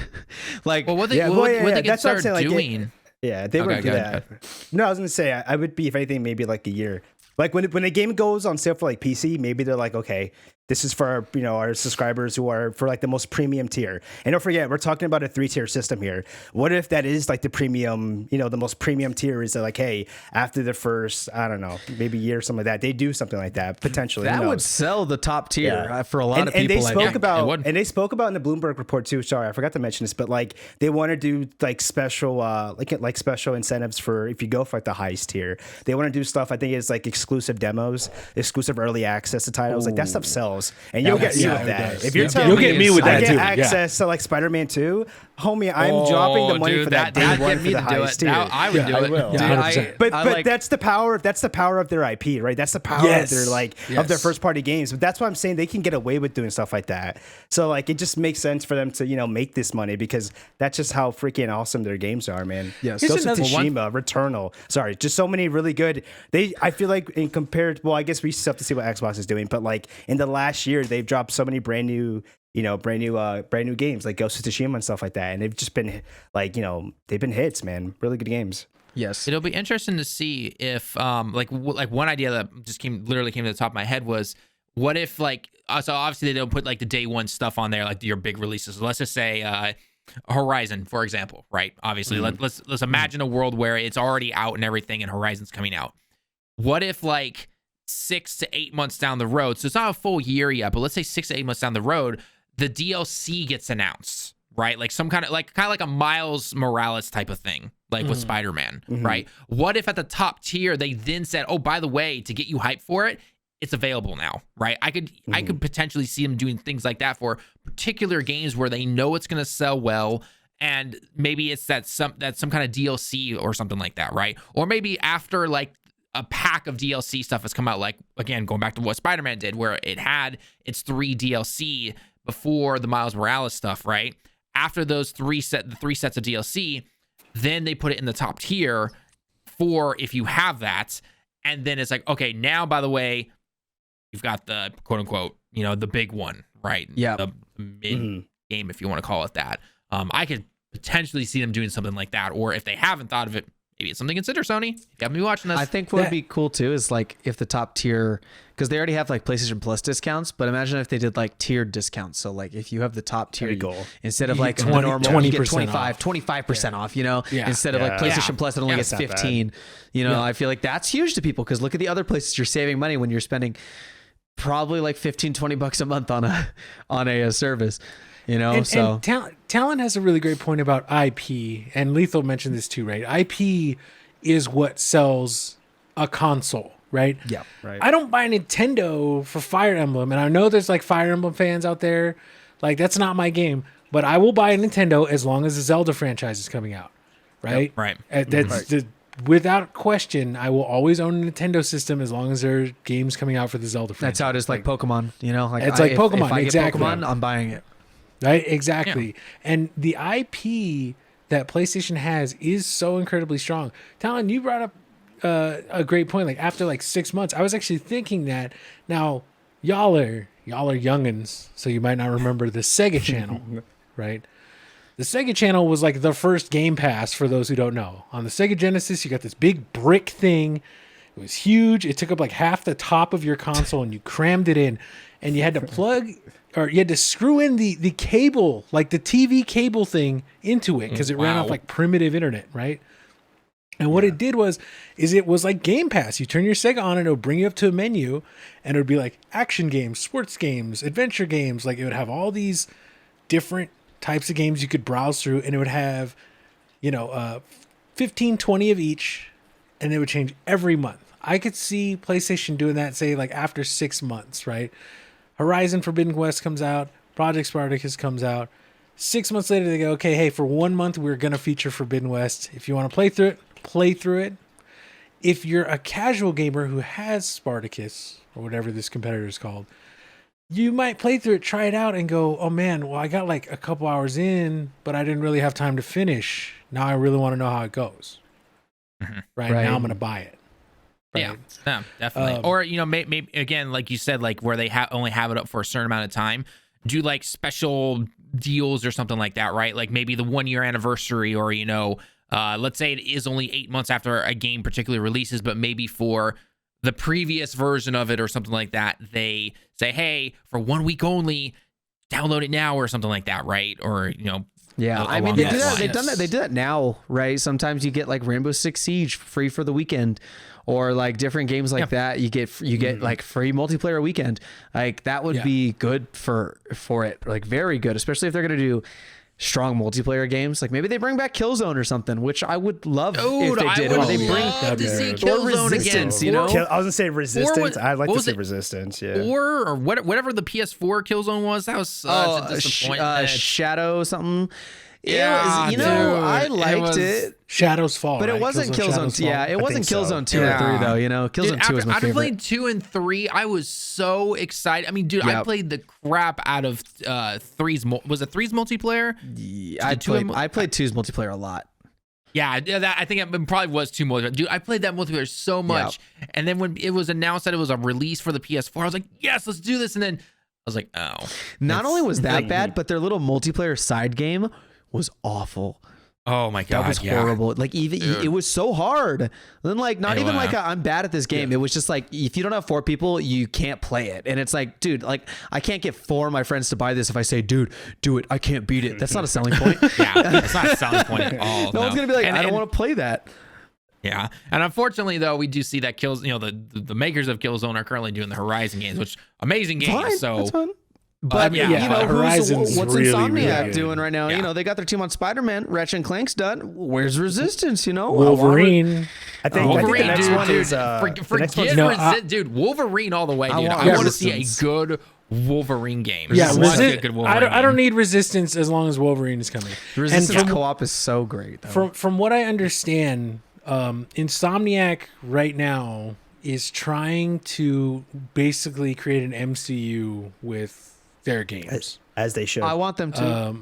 Like Well, what they, Yeah, what, well, yeah, what yeah, they could that's what I'm start saying, like, doing. Yeah, they Okay, wouldn't do go that. ahead. No, I was gonna say I would be if anything maybe like a year. Like when a game goes on sale for like PC, maybe they're like, okay, this is for our subscribers who are for like the most premium tier. And don't forget, we're talking about a 3-tier system here. What if that is like the premium, the most premium tier is that like, hey, after the first, I don't know, maybe year or something like that, they do something like that potentially. that Who would knows? sell the top tier Yeah. for a lot of And people. they I spoke think. it about would. and they spoke about in the Bloomberg report too. Sorry, I forgot to mention this, but like they want to do like special like special incentives for if you go for like the highest tier. They want to do stuff. I think it's like exclusive demos, exclusive early access to titles. Like that stuff sells, and you'll get me yeah, with it that. does. If you're Yeah. telling You'll me get me with I that get too. Yeah. access to like Spider-Man 2, homie, I'm dropping the money dude, for that day that'd one get for me the to do highest it. tier. I would do I it. will. Yeah, Dude, 100%. But I but like- that's the power of their IP, right? That's the power of Yes. their of their first party games. But that's why I'm saying they can get away with doing stuff like that. So like it just makes sense for them to make this money because that's just how freaking awesome their games are, man. Yes. Ghost of another- Tsushima, Returnal. Sorry, just so many really good. I feel like in compared, well, I guess we still have to see what Xbox is doing, but like in the last year, they've dropped so many brand new games like Ghost of Tsushima and stuff like that, and they've just been like they've been hits, man. Really good games. Yes. It'll be interesting to see if like one idea that just literally came to the top of my head was what if like so obviously they don't put like the day one stuff on there like your big releases. Let's just say Horizon, for example, right? Obviously, let's imagine a world where it's already out and everything, and Horizon's coming out. What if like 6 to 8 months down the road, so it's not a full year yet, but let's say 6 to 8 months down the road, the DLC gets announced, right? Like some kind of like a Miles Morales type of thing, like with Spider-Man, right? What if at the top tier they then said, oh, by the way, to get you hyped for it, it's available now, right? I could potentially see them doing things like that for particular games where they know it's going to sell well, and maybe it's some kind of DLC or something like that, right? Or maybe after like a pack of DLC stuff has come out, like again going back to what Spider-Man did, where it had its 3 DLC before the Miles Morales stuff, right? After those the three sets of DLC, then they put it in the top tier for if you have that, and then it's like, okay, now by the way, you've got the quote unquote, the big one, right? Yeah. The mid game, if you want to call it that. I could potentially see them doing something like that, or if they haven't thought of it, maybe it's something to consider, Sony. You have to be watching this. I think what would be cool too is like if the top tier, because they already have like PlayStation Plus discounts, but imagine if they did like tiered discounts. So like if you have the top tier, instead of like 20, the normal, you get 20% 25% off, you know, Yeah. instead of like PlayStation Plus, it only gets That's not bad. 15. You know, I feel like that's huge to people because look at the other places you're saving money when you're spending probably like $15-20 a month on a service, you know. And Tallen has a really great point about IP, and Lethal mentioned this too, right? IP is what sells a console, right? Yeah, right. I don't buy Nintendo for Fire Emblem, and I know there's like Fire Emblem fans out there. Like, that's not my game, but I will buy a Nintendo as long as the Zelda franchise is coming out, right? Yep, right. That's without question. I will always own a Nintendo system as long as there are games coming out for the Zelda franchise. that's how it is. Like Pokemon, you know, like It's like Pokemon, If I exactly. get Pokemon, I'm buying it. Right, exactly. And the IP that PlayStation has is so incredibly strong. Talon, you brought up a great point. Like after like 6 months, I was actually thinking that now y'all are youngins, so you might not remember the Sega Channel, right? The Sega Channel was like the first Game Pass for those who don't know. On the Sega Genesis, you got this big brick thing. It was huge. It took up like half the top of your console, and you crammed it in, and you had to plug or you had to screw in the cable, like the TV cable thing, into it because it ran off like primitive internet, right? And what it did was it was like Game Pass. You turn your Sega on and it would bring you up to a menu and it would be like action games, sports games, adventure games. Like it would have all these different types of games you could browse through, and it would have, 15, 20 of each, and it would change every month. I could see PlayStation doing that, say like after 6 months, right? Horizon Forbidden West comes out, Project Spartacus comes out. 6 months later, they go, okay, hey, for 1 month, we're going to feature Forbidden West. If you want to play through it. If you're a casual gamer who has Spartacus, or whatever this competitor is called, you might play through it, try it out, and go, oh man, well, I got like a couple hours in, but I didn't really have time to finish. Now I really want to know how it goes. Right? Now I'm going to buy it. Right? Yeah, definitely. Or, maybe again, like you said, like where they only have it up for a certain amount of time, do like special deals or something like that, right? Like maybe the 1 year anniversary, or, let's say it is only 8 months after a game particularly releases, but maybe for the previous version of it or something like that, they say, hey, for 1 week only, download it now or something like that, right? Or, Yeah, I mean, they do that. They've done that. They do that now, right? Sometimes you get like Rainbow Six Siege free for the weekend, or like different games like that. You get like free multiplayer weekend. Like that would be good for it. Like very good, especially if they're gonna do strong multiplayer games. Like maybe they bring back Killzone or something, which I would love if they did. Or they bring to see Killzone again. I was gonna say Resistance. I'd like to say Resistance. Yeah. Or whatever the PS4 Killzone was. That was such a disappointment. Shadow something. Yeah, dude, I liked it. Shadows Fall, but it wasn't Killzone. Yeah, it wasn't Killzone 2 or 3 though. Killzone 2 was my favorite. After playing 2 and 3, I was so excited. I mean, dude, I played the crap out of 3's. Was it 3's multiplayer? Yeah, I played 2's multiplayer a lot. Yeah, I think it probably was 2 multiplayer. Dude, I played that multiplayer so much. Yep. And then when it was announced that it was a release for the PS4, I was like, yes, let's do this. And then I was like, oh. Not only was that bad, but their little multiplayer side game was awful. Oh my god, that was horrible. Like even it was so hard. Then like not even like I'm bad at this game. It was just like if you don't have 4 people, you can't play it. And it's like, dude, like I can't get 4 of my friends to buy this if I say, dude, do it. I can't beat it. That's not a selling point. That's not a selling point at all. No one's gonna be like, I don't want to play that. Yeah, and unfortunately, though, we do see that the makers of Killzone are currently doing the Horizon games, which amazing games. Fine, so. That's fun. But Horizon's what's really, Insomniac really doing right now? Yeah. They got their team on Spider-Man. Ratchet and Clank's done. Where's Resistance? Wolverine. I think the next one is dude. Wolverine all the way, dude. I want to see a good Wolverine game. Yeah, I don't need Resistance as long as Wolverine is coming. Resistance co-op is so great. Though. From what I understand, Insomniac right now is trying to basically create an MCU with their games, as they should. I want them to,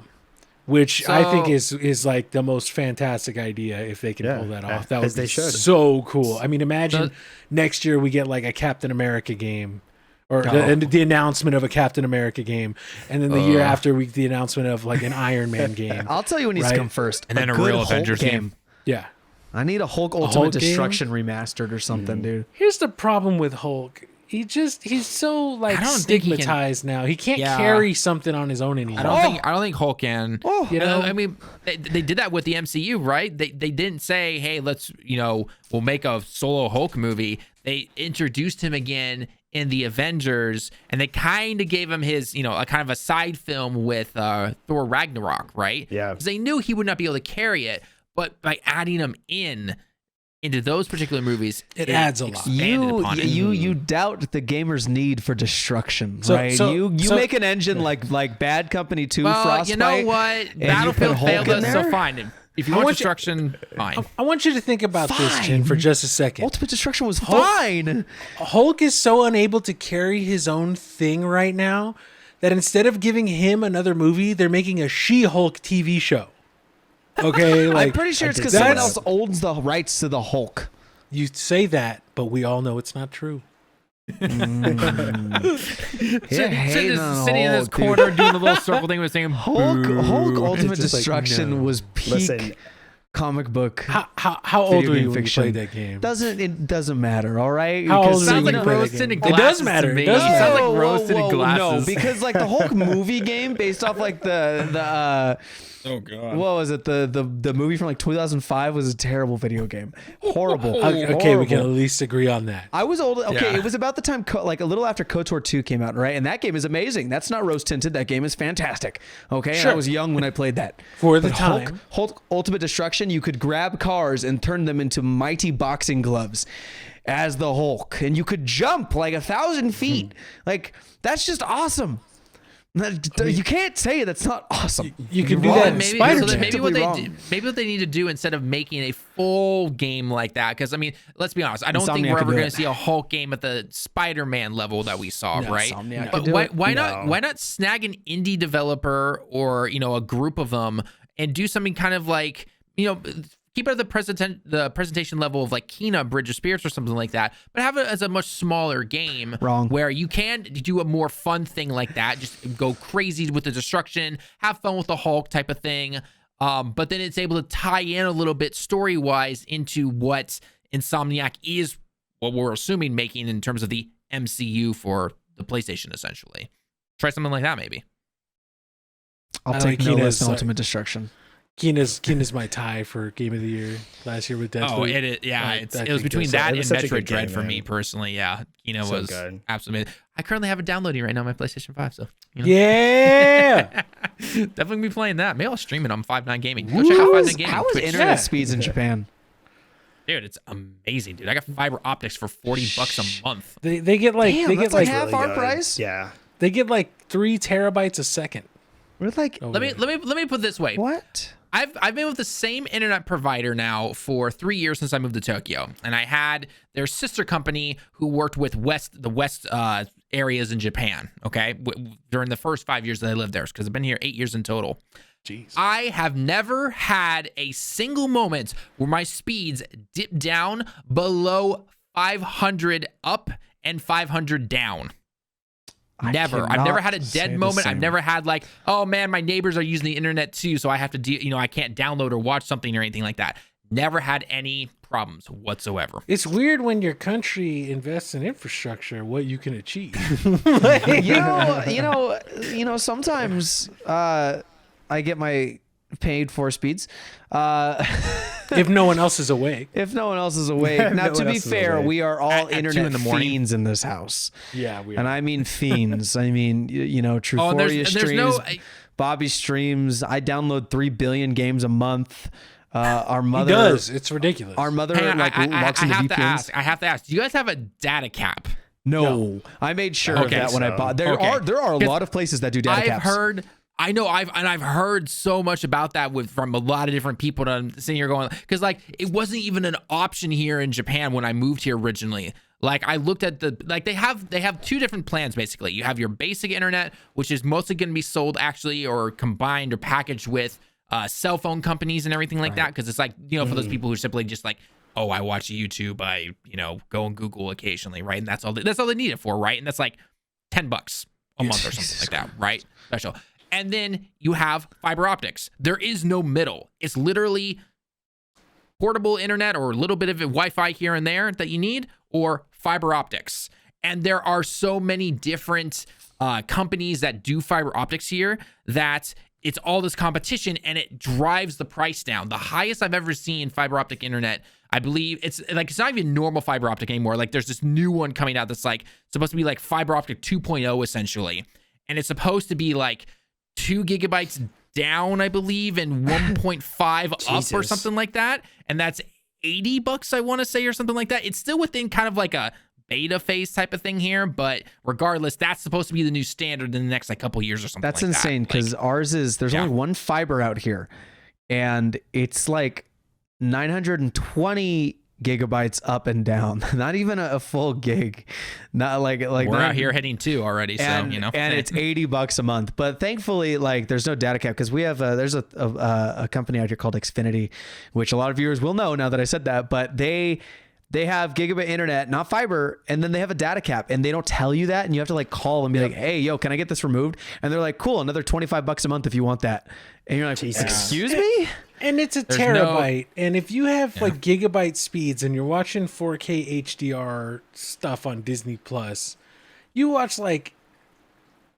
which I think is like the most fantastic idea if they can pull that off. That would be so cool. I mean, imagine next year we get like a Captain America game, or the announcement of a Captain America game, and then the year after the announcement of like an Iron Man game. I'll tell you what needs to come first, and then a real Avengers game. Yeah. I need a Hulk Ultimate Hulk game? Destruction remastered or something, dude. Here's the problem with Hulk. He's so like I don't think he can- stigmatized now. He can't Yeah. carry something on his own anymore. I don't think Hulk can. Oh. You know? I mean, they did that with the MCU, right? They didn't say, hey, let's, we'll make a solo Hulk movie. They introduced him again in the Avengers, and they kind of gave him his, a kind of a side film with Thor Ragnarok, right? Yeah. Because they knew he would not be able to carry it, but by adding him into those particular movies, It adds a lot. expanded upon it. You doubt the gamer's need for destruction, So- right? so- you so- make an engine like Bad Company 2 Well, Frostbite. you know what? and you Battlefield put Hulk failed in us, so there? fine. If you I want want you- destruction, fine. I want you to think about this, Chin, Fine. for just a second. Ultimate Destruction was fine. Hulk is so unable to carry his own thing right now that instead of giving him another movie, they're making a She-Hulk TV show. Okay, like I'm pretty sure it's because that's- someone else owns the rights to the Hulk. You say that, but we all know it's not true. Sitting in this corner doing the little circle thing with saying Hulk Ultimate It's just like, Destruction no. was peak Listen, comic book. How old Video were game you when fiction. you played that game? It doesn't matter, all right? How Because old sounds were like you when you played rose that tinted game? glasses. It does matter. To me. It does Sounds matter. like rose tinted glasses. No, because like the Hulk movie game based off like the Oh god. what was it? The movie from like 2005 was a terrible video game. Horrible. Okay, we can at Horrible. least agree on that. I was old. Okay, Yeah. it was about the time, like a little after KOTOR 2 came out, right? And that game is amazing. That's not rose tinted. That game is fantastic. Okay, and Sure. I was young when I played that. For the But time. Hulk Ultimate Destruction, you could grab cars and turn them into mighty boxing gloves as the Hulk, and you could jump like 1,000 feet. Like that's just awesome. You can't say that's not awesome. You can do You're that wrong. in Maybe, Spider-Man. so then maybe what they Objectively do, wrong. maybe what they need to do instead of making a full game like that, because I mean, let's be honest, I don't think Insomniac we're could ever do going it. to see a Hulk game at the Spider-Man level that we saw, right? Insomniac But could do it. why No. not snag an indie developer or a group of them and do something kind of like keep it at the presentation level of like Kena Bridge of Spirits or something like that, but have it as a much smaller game. Wrong. Where you can do a more fun thing like that, just go crazy with the destruction, have fun with the Hulk type of thing. But then it's able to tie in a little bit story wise into what Insomniac is, what we're assuming making in terms of the MCU for the PlayStation, essentially. Try something like that, maybe. I'll I take like no Keena's, less than Ultimate Destruction. Keena's my tie for Game of the Year last year with Deathloop. Oh, it is. Yeah, Like, it that was could between go- that it was and such a Metroid good Dread game, for man. me personally. Yeah, Kena So was good. absolutely. I currently have it downloading right now on my PlayStation 5, so Yeah. definitely be playing that. Maybe I'll stream it on 5.9 Gaming. Go check out 5.9 Gaming. How is Twitch. internet Yeah. speeds in Japan? Dude, it's amazing, dude. I got fiber optics for $40 a month. they get like Damn, they get that's like like half our good. price? Yeah. they get like 3 terabytes a second. We're like, over Let me put it this way. what? I've been with the same internet provider now for 3 years since I moved to Tokyo, and I had their sister company who worked with the west areas in Japan. Okay, during the first 5 years that I lived there, because I've been here 8 years in total. Jeez. I have never had a single moment where my speeds dip down below 500 up and 500 down. Never. I've never had a cannot say dead the moment. I've same. never had like, oh man, my neighbors are using the internet too, so I have to I can't download or watch something or anything like that. Never had any problems whatsoever. It's weird when your country invests in infrastructure what you can achieve. Sometimes I get my paid for speeds. If no one else is awake. If no one else is awake. No Now, to one be else is fair, awake. we are all At 2 internet in the morning. fiends in this house. Yeah, we And I mean fiends. I mean, Truforia Oh, and there's streams, no- Bobby streams. I download 3 billion games a month. Our He mother does. It's ridiculous. Our mother Hang on, like I logs into have VPNs. to ask. I have to ask. Do you guys have a data cap? No, I made sure of Okay, that when I so- bought. There okay. are a 'Cause lot of places that do data I've caps. heard. I know I've heard so much about that from a lot of different people that I'm sitting here going, because like it wasn't even an option here in Japan when I moved here originally. Like I looked at they have 2 different plans basically. You have your basic internet, which is mostly going to be sold actually or combined or packaged with cell phone companies and everything like that, because it's like for those people who are simply just like, oh, I watch YouTube, I go on Google occasionally, right? And that's all they need it for, right? And that's like $10 a month or something like that, right? Special. And then you have fiber optics. There is no middle. It's literally portable internet or a little bit of Wi-Fi here and there that you need, or fiber optics. And there are so many different companies that do fiber optics here that it's all this competition and it drives the price down. The highest I've ever seen fiber optic internet, I believe it's not even normal fiber optic anymore. Like there's this new one coming out that's like supposed to be like fiber optic 2.0 essentially. And it's supposed to be like 2 gigabytes down, I believe, and 1.5 up or something like that. And that's $80, I want to say, or something like that. It's still within kind of like a beta phase type of thing here, but regardless, that's supposed to be the new standard in the next like couple years or something. That's like insane because ours is there's only one fiber out here, and it's like 920 gigabytes up and down, not even a full gig, not like we're out here hitting 2 already, so and, you know, and it's $80 a month. But thankfully, like there's no data cap because we have there's a company out here called Xfinity, which a lot of viewers will know now that I said that, but they have gigabit internet, not fiber, and then they have a data cap, and they don't tell you that, and you have to like call and be like, "Hey, yo, can I get this removed?" And they're like, "Cool, another $25 a month if you want that." And you're like, Jesus. "Excuse me?" And it's a terabyte. And if you have like gigabyte speeds and you're watching 4K HDR stuff on Disney Plus, you watch like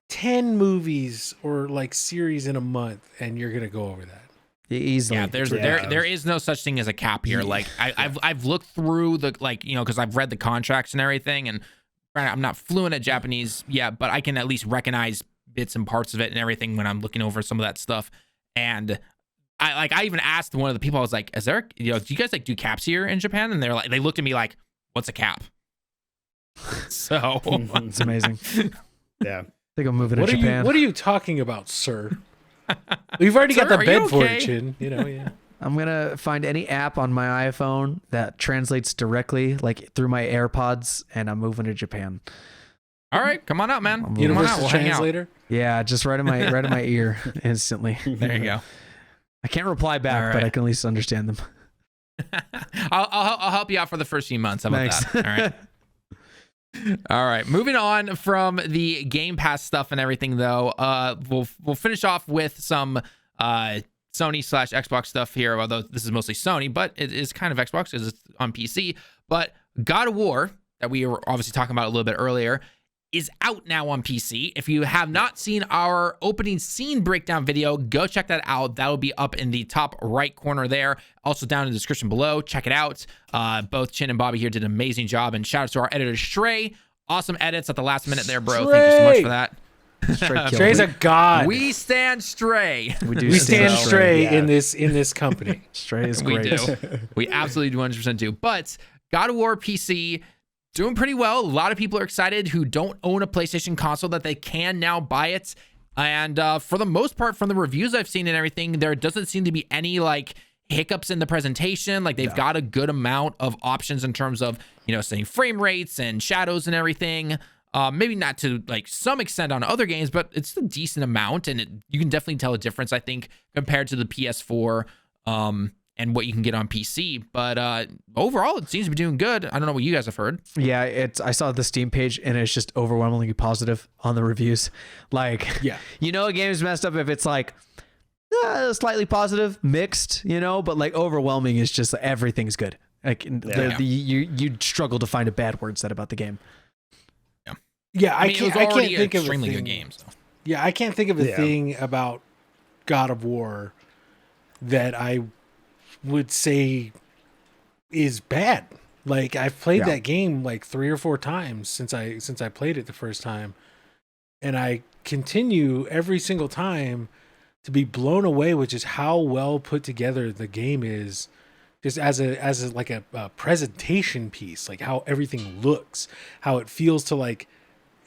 10 movies or like series in a month, and you're gonna go over that. Easily. Yeah, there is no such thing as a cap here. Like I've looked through the, like, you know, because I've read the contracts and everything, and granted, I'm not fluent at Japanese yet, but I can at least recognize bits and parts of it and everything when I'm looking over some of that stuff. And I even asked one of the people, I was like, "Is there, you know, do you guys like do caps here in Japan?" And they looked at me like, "What's a cap?" So it's amazing. Yeah, I think I'm moving to Japan. What are you talking about, sir? We've already got the Sir, bed for okay? it, Chin. You know, yeah. I'm gonna find any app on my iPhone that translates directly, like through my AirPods, and I'm moving to Japan. all right, come on out, man. Come on out. Universal We'll hang out. translator. Yeah, just right in my ear instantly. There you go. I can't reply back, All but I right. can at least understand them. I'll help you out for the first few months. How about Thanks. that? All right. All right, moving on from the Game Pass stuff and everything, though. We'll finish off with some Sony/Xbox stuff here. Although this is mostly Sony, but it is kind of Xbox because it's on PC. But God of War, that we were obviously talking about a little bit earlier, is out now on PC. If you have not seen our opening scene breakdown video, go check that out. That'll be up in the top right corner there. Also down in the description below. Check it out. Both Chin and Bobby here did an amazing job. And shout out to our editor, Stray. Awesome edits at the last minute there, bro. Thank you so much for that. Stray's a god. We stand Stray. We stand Stray yeah. in this company. Stray is We great. do. We absolutely do 100% do. But God of War PC doing pretty well. A lot of people are excited who don't own a PlayStation console that they can now buy it. And for the most part, from the reviews I've seen and everything, there doesn't seem to be any like hiccups in the presentation. Like they've got a good amount of options in terms of, you know, setting frame rates and shadows and everything. Maybe not to like some extent on other games, but it's a decent amount, and you can definitely tell a difference, I think, compared to the PS4 and what you can get on PC. But overall, it seems to be doing good. I don't know what you guys have heard. Yeah, I saw the Steam page and it's just overwhelmingly positive on the reviews. Like, Yeah. you know, a game is messed up if it's like slightly positive, mixed, you know, but like overwhelming is just everything's good. Like you'd struggle to find a bad word said about the game. Yeah, I mean, can't. it was I already can't think an of a extremely thing. good game. So. Yeah, I can't think of a Yeah. thing about God of War that I would say is bad. Like I've played that game like 3 or 4 times since I played it the first time, and I continue every single time to be blown away with just how well put together the game is. Just as a presentation piece, like how everything looks, how it feels to like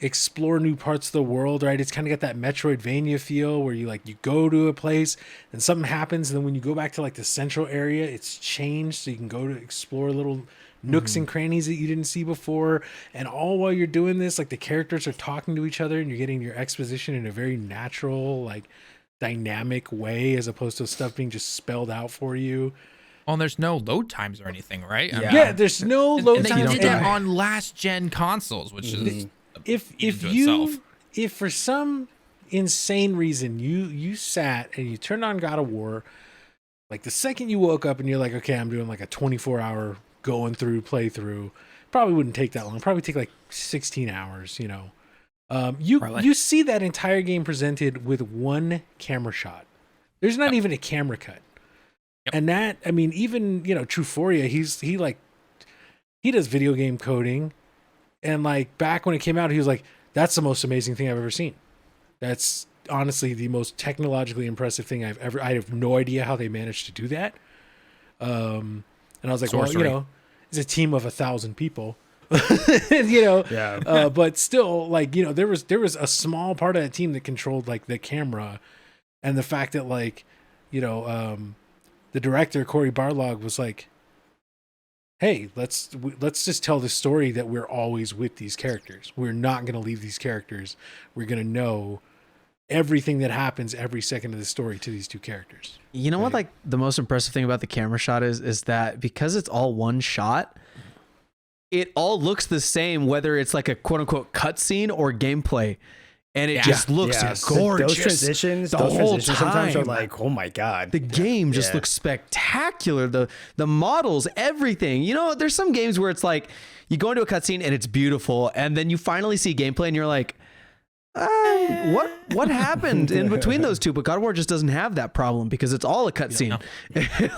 explore new parts of the world, right? It's kind of got that Metroidvania feel where you go to a place and something happens, and then when you go back to like the central area, it's changed, so you can go to explore little nooks and crannies that you didn't see before. And all while you're doing this, like the characters are talking to each other and you're getting your exposition in a very natural, like dynamic way, as opposed to stuff being just spelled out for you. Oh, and there's no load times or anything, right? I mean, Yeah, there's no load and they times. did that on last gen consoles, which is if for some insane reason you sat and you turned on God of War Like the second you woke up and you're like, okay, I'm doing like a 24-hour going through playthrough, probably wouldn't take that long. Probably take like 16 hours, you know. You see that entire game presented with one camera shot. There's not even a camera cut. Yep. And that, I mean, even, you know, Truforia, he does video game coding. And like back when it came out, he was like, that's the most amazing thing I've ever seen. That's honestly the most technologically impressive thing I have no idea how they managed to do that. And I was like, Sorcery. well, you know, it's a team of 1,000 people, you know, but still, like, you know, there was a small part of that team that controlled like the camera, and the fact that, like, you know, the director Cory Barlog was like, hey, let's just tell the story that we're always with these characters. We're not going to leave these characters. We're going to know everything that happens every second of the story to these two characters. You know what, like the most impressive thing about the camera shot is that because it's all one shot, it all looks the same, whether it's like a quote unquote cutscene or gameplay. And it just looks gorgeous. Those transitions whole sometimes are time. like, oh my God. The game just looks spectacular. The models, everything. You know, there's some games where it's like you go into a cutscene and it's beautiful, and then you finally see gameplay and you're like, what happened in between those two? But God of War just doesn't have that problem because it's all a cutscene.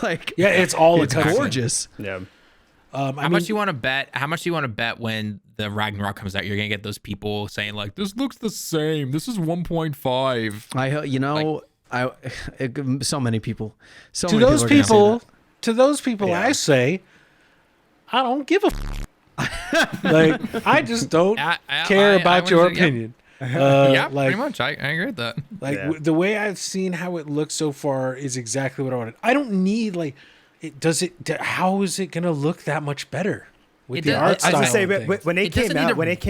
Like, it's all it's a cutscene. gorgeous. Yeah. How much do you want to bet? How much do you want to bet when the Ragnarok comes out? You're gonna get those people saying like, "This looks the same. This is 1.5." So many people. To those people, I say, I don't give a. Like, I just don't care about your opinion. Pretty much. I agree with that. Like the way I've seen how it looks so far is exactly what I wanted. I don't need like. How is it going to look that much better with the art style? I was gonna say, when it came out, like,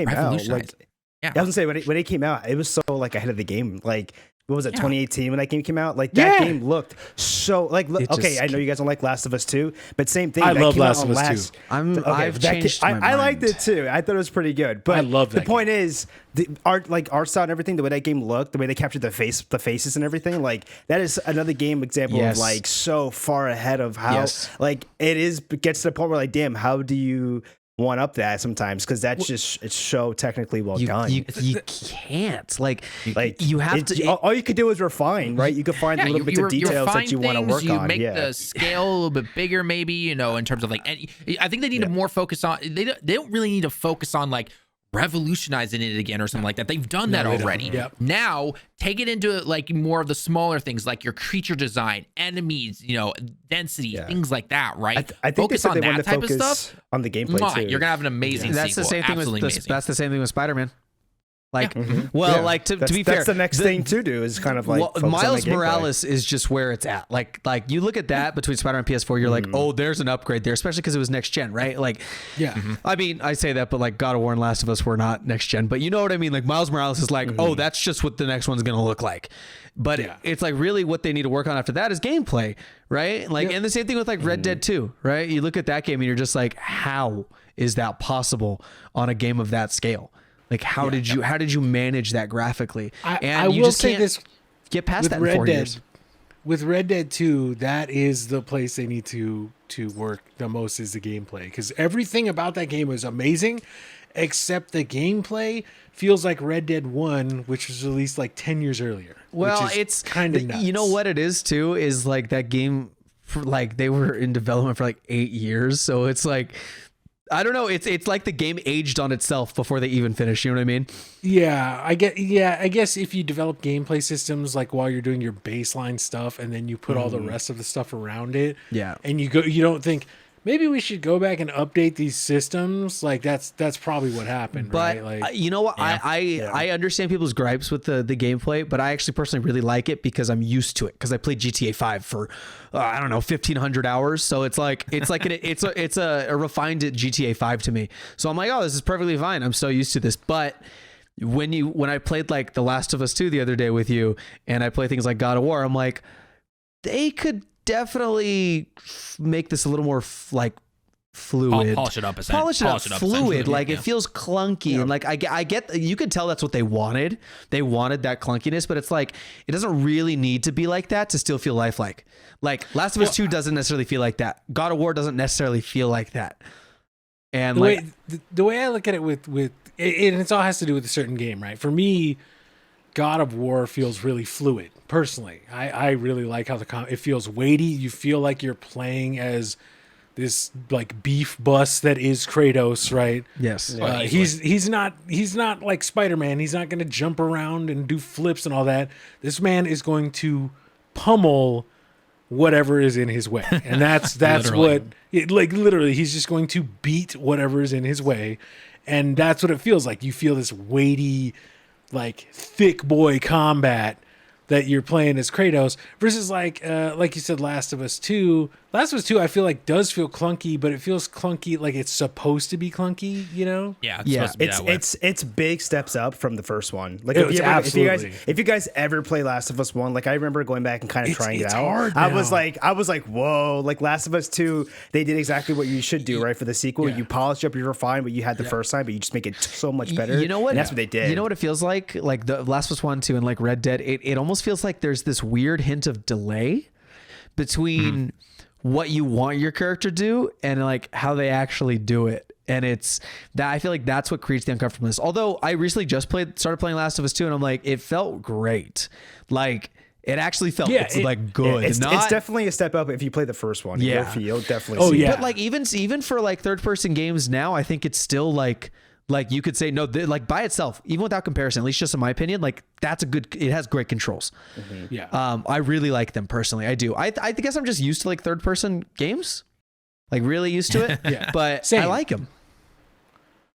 yeah. I was gonna say when it came out, it was so like ahead of the game. Like, what was it, 2018 when that game came out? Like that game looked so like. Okay, I know you guys don't like Last of Us 2, but same thing. I love Last of Us 2. I've changed my mind. I liked it too. I thought it was pretty good. But I love that the point is the art style and everything. The way that game looked, the way they captured the faces and everything. Like that is another game example of like so far ahead of how like it gets to the point where like, damn, how do you one up that sometimes, because that's it's so technically well done. You can't like you have to. All you could do is refine, right? You could find the little bits of details that you want to work on. You make the scale a little bit bigger, maybe, you know, in terms of like. And I think they need to more focus on. They don't really need to focus on like revolutionizing it again or something like that. They've done that already. Yep. Now take it into like more of the smaller things, like your creature design, enemies, you know, density, things like that, right? I think focus on that type of stuff on the gameplay too. You're gonna have an amazing That's sequel. the same thing with that's the same thing with Spider-Man. Like, like to be fair, that's the next thing to do is kind of like Miles Morales is just where it's at. Like you look at that between Spider-Man and PS4, you're like, oh, there's an upgrade there, especially because it was next gen, right? Like, I mean, I say that, but like God of War and Last of Us were not next gen, but you know what I mean? Like Miles Morales is like, oh, that's just what the next one's gonna look like. But it's like really what they need to work on after that is gameplay, right? Like, and the same thing with like Red Dead 2, right? You look at that game and you're just like, how is that possible on a game of that scale? Like how did you manage that graphically? I will say this: get past that in 4 years. With Red Dead 2, that is the place they need to work the most, is the gameplay, because everything about that game was amazing, except the gameplay feels like Red Dead 1, which was released like 10 years earlier. Well, it's kind of nuts. You know what it is too is like that game, like they were in development for like 8 years, so it's like. I don't know. It's like the game aged on itself before they even finished. You know what I mean? Yeah, I guess if you develop gameplay systems like while you're doing your baseline stuff, and then you put all the rest of the stuff around it. Yeah. And you don't think maybe we should go back and update these systems. Like that's probably what happened. But right? Like, you know what? I understand people's gripes with the gameplay, but I actually personally really like it because I'm used to it. Because I played GTA 5 for I don't know 1,500 hours, so it's like it's a refined GTA 5 to me. So I'm like, oh, this is perfectly fine. I'm so used to this. But when I played like The Last of Us 2 the other day with you, and I play things like God of War, I'm like, they could definitely make this a little more like fluid. Polish it up, fluid. Like it feels clunky, and like I get you could tell that's what they wanted. They wanted that clunkiness, but it's like it doesn't really need to be like that to still feel lifelike. Like Last of Us 2 doesn't necessarily feel like that. God of War doesn't necessarily feel like that. And the way I look at it with it all has to do with a certain game, right? For me, God of War feels really fluid. Personally, I really like how it feels weighty. You feel like you're playing as this like beef bus that is Kratos, right? Yes. He's not like Spider-Man. He's not going to jump around and do flips and all that. This man is going to pummel whatever is in his way, and that's literally he's just going to beat whatever is in his way, and that's what it feels like. You feel this weighty, like thick boy combat that you're playing as Kratos versus like you said, Last of Us 2. Last of Us 2, I feel like does feel clunky, but it feels clunky like it's supposed to be clunky, you know? Yeah, it's big steps up from the first one. Like if you guys ever play Last of Us 1, like I remember going back and kind of trying it out. Hard I now. was like, whoa, like Last of Us 2, they did exactly what you should do, right? For the sequel, you polish up your fine what you had the first time, but you just make it so much better. You know what? And that's what they did. You know what it feels like? Like the Last of Us 1, 2, and like Red Dead, it almost feels like there's this weird hint of delay between what you want your character to do and like how they actually do it. And it's that I feel like that's what creates the uncomfortableness. Although I recently just started playing Last of Us 2, and I'm like, it felt great. Like it actually felt good. It's definitely a step up if you play the first one. Yeah. You'll definitely see. But like even for like third person games now, I think it's still like you could say no, like by itself, even without comparison, at least just in my opinion, like it has great controls. Mm-hmm. Yeah. I really like them personally. I do. I guess I'm just used to like third person games, like really used to it. Yeah. But Same. I like them.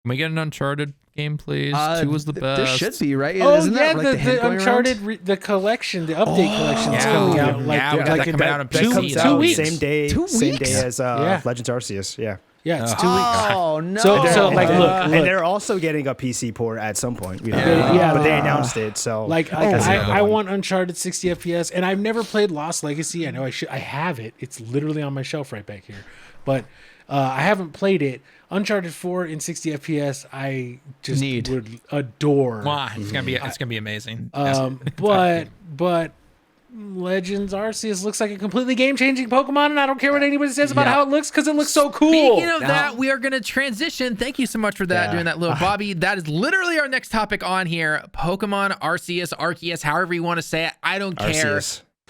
Can we get an Uncharted game, please? 2 was the best. There should be, right? Oh, Isn't that, like, the Uncharted, the collection, the update collection is coming out. We got that coming out on That PC. comes out 2 weeks. same day weeks? as Legends Arceus. Yeah. Yeah, it's 2 weeks. Oh no! So like, look, and they're also getting a PC port at some point. But they announced it. So like, I want Uncharted 60 FPS, and I've never played Lost Legacy. I know I should. I have it. It's literally on my shelf right back here, but I haven't played it. Uncharted 4 in 60 FPS, I just would adore. Wow, it's gonna be amazing. But Legends Arceus looks like a completely game-changing Pokemon, and I don't care what anybody says about how it looks because it looks so cool. Speaking of that, we are going to transition. Thank you so much for that, doing that, little Bobby. That is literally our next topic on here. Pokemon Arceus, however you want to say it. I don't care.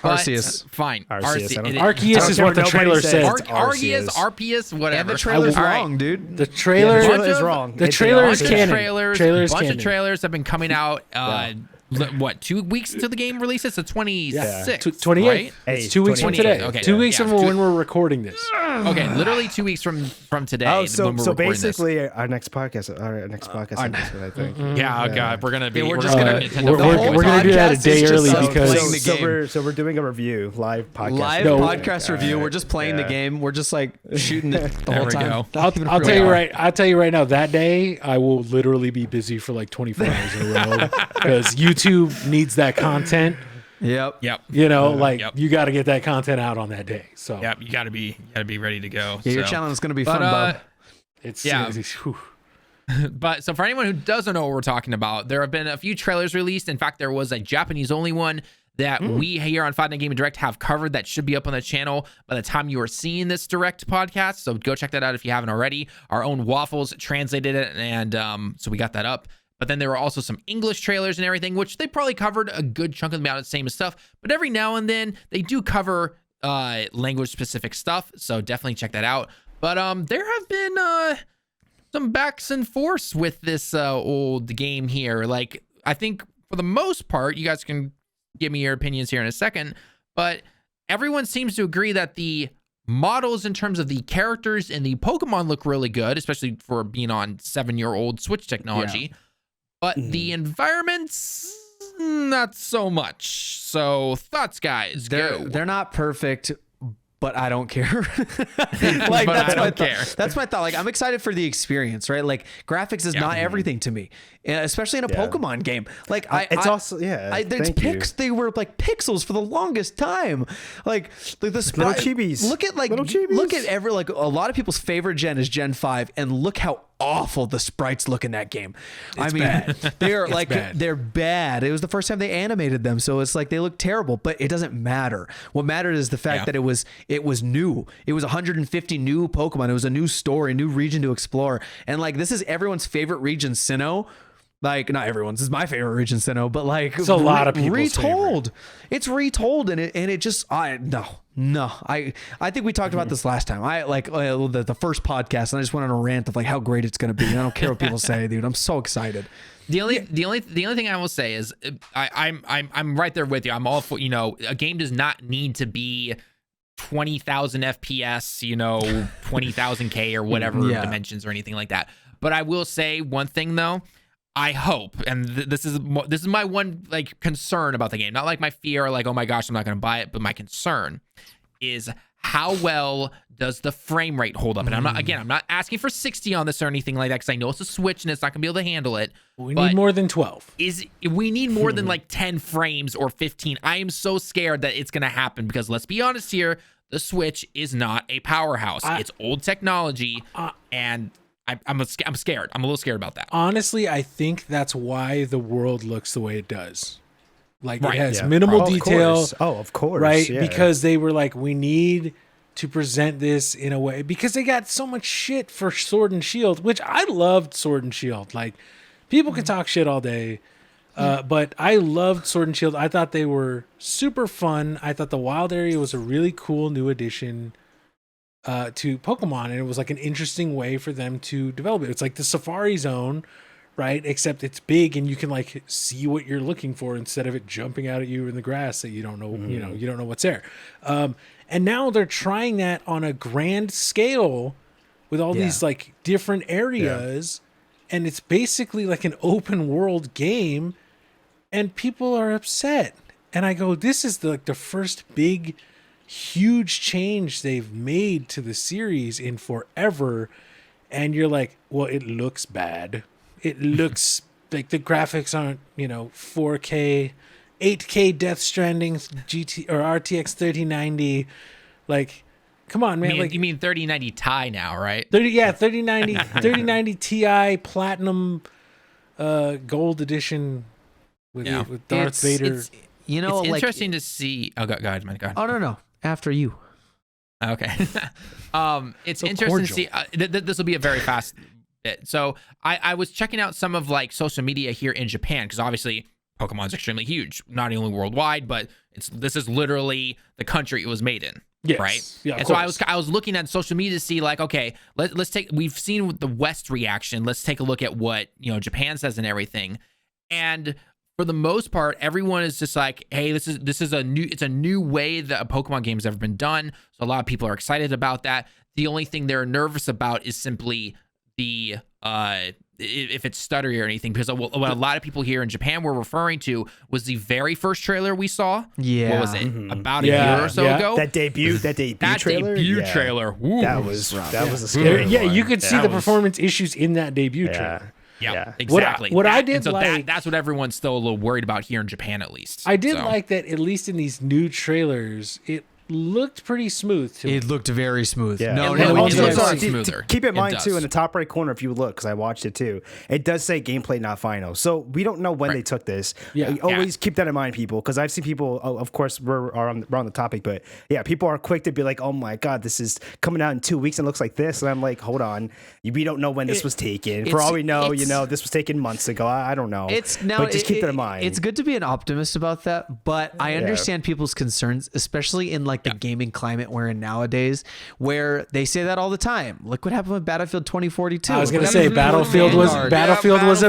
Arceus. Fine. Arceus is what the trailer says. Arceus, whatever. And the trailer's wrong, dude. The trailer is wrong. The trailer is canon. Bunch of trailers have been coming out. What, 2 weeks till the game releases? So 26th, 28th. right? It's 2 weeks from today. Okay. 2 weeks from when we're recording this. Okay, literally 2 weeks from today. Oh, so basically this. our next podcast episode, I think. Yeah, God, we're gonna be. We're We're just gonna. We're gonna do that a day early because So we're doing a review, live podcast. Podcast review. We're just playing the game. We're just like shooting it the whole time. Go. I'll tell you right now. That day, I will literally be busy for like 24 hours in a row because YouTube needs that content. Yep. You know, you got to get that content out on that day. So you got to be ready to go. Yeah, your challenge is gonna be fun, bub. But so for anyone who doesn't know what we're talking about, there have been a few trailers released. In fact, there was a Japanese only one that we here on Five Night Gaming Direct have covered that should be up on the channel by the time you are seeing this direct podcast. So go check that out if you haven't already. Our own Waffles translated it, and so we got that up. But then there were also some English trailers and everything, which they probably covered a good chunk of the same stuff. But every now and then they do cover language specific stuff. So definitely check that out. But there have been some backs and forths with this old game here. Like, I think for the most part, you guys can give me your opinions here in a second, but everyone seems to agree that the models in terms of the characters and the Pokemon look really good, especially for being on 7-year-old Switch technology. Yeah. But the environments, not so much. So thoughts, guys. They're not perfect, but I don't care. But I don't care. That's my thought. Like, I'm excited for the experience, right? Like, graphics is not everything to me, and especially in a Pokemon game. Like, they were like pixels for the longest time. Like the little chibis. Look at like a lot of people's favorite gen is Gen 5, and look how awful the sprites look in that game. It's bad. They're like bad. they're bad. It was the first time they animated them, so it's like they look terrible, but it doesn't matter. What mattered is the fact that it was new. It was 150 new Pokemon. It was a new story, new region to explore. And like, this is everyone's favorite region, Sinnoh. Like, not everyone's. This is my favorite region, Sinnoh, but like, it's a lot of people's retold. favorite. It's retold, and it just no. I think we talked about this last time. I like the first podcast, and I just went on a rant of like how great it's gonna be. And I don't care what people say, dude. I'm so excited. The only thing I will say is I'm right there with you. I'm all for, a game does not need to be 20,000 FPS, 20,000 K or whatever dimensions or anything like that. But I will say one thing though. I hope, and this is my one like concern about the game, not like my fear, like, oh my gosh, I'm not going to buy it, but my concern is how well does the frame rate hold up? And I'm not asking for 60 on this or anything like that, because I know it's a Switch and it's not going to be able to handle it. We need more than 12. We need more than like 10 frames or 15. I am so scared that it's going to happen, because let's be honest here, the Switch is not a powerhouse. It's old technology, and I'm scared. I'm a little scared about that. Honestly, I think that's why the world looks the way it does. Like, it has minimal detail. Of course. Right? Yeah. Because they were like, we need to present this in a way, because they got so much shit for Sword and Shield, which I loved Sword and Shield. Like, people can talk shit all day, but I loved Sword and Shield. I thought they were super fun. I thought the wild area was a really cool new addition to Pokemon, and it was like an interesting way for them to develop it. It's like the Safari Zone, right? Except it's big, and you can like see what you're looking for instead of it jumping out at you in the grass that you don't know, you don't know what's there. And now they're trying that on a grand scale with all these like different areas, and it's basically like an open world game, and people are upset. And I go, this is the first big huge change they've made to the series in forever, and you're like, well, it looks bad. It looks like the graphics aren't 4K, 8K Death Stranding GT or RTX 3090. Like, come on, man. You mean 3090 Ti now, right? 3090 Ti Platinum Gold Edition with Darth Vader. It's interesting to see. Oh, go ahead, man. Go ahead. Oh, no. After you. Okay. It's So interesting cordial. to see. This will be a very fast bit. So I was checking out some of like social media here in Japan, because obviously Pokemon's extremely huge, not only worldwide, but this is literally the country it was made in. Yes. Right. Yeah. And so I was looking at social media to see like, okay, we've seen the West reaction. Let's take a look at what Japan says and everything. And for the most part, everyone is just like, hey, this is a new way that a Pokemon game has ever been done. So a lot of people are excited about that. The only thing they're nervous about is simply the if it's stuttery or anything, because what a lot of people here in Japan were referring to was the very first trailer we saw. Yeah. What was it? About a year or so ago? That debut trailer. Trailer. Ooh, That was a scary Yeah, one. you could see the performance issues in that debut trailer. Yeah, exactly. That's what everyone's still a little worried about here in Japan, at least. I did like that, at least in these new trailers, it looked pretty smooth to me. It looked very smooth. Yeah. No, It no, looks it a lot did. smoother. Keep in It mind does. too, in the top right corner, if you look, because I watched it too, it does say gameplay not final. So we don't know when they took this. Yeah. Always keep that in mind, people, because I've seen people. Of course, we're on the topic, but yeah, people are quick to be like, "Oh my god, this is coming out in 2 weeks and looks like this," and I'm like, "Hold on, we don't know when this was taken. For all we know, this was taken months ago. I don't know. But just keep that in mind. It's good to be an optimist about that, but I understand people's concerns, especially in like the gaming climate we're in nowadays, where they say that all the time. Look what happened with Battlefield 2042. I was going to say Battlefield was a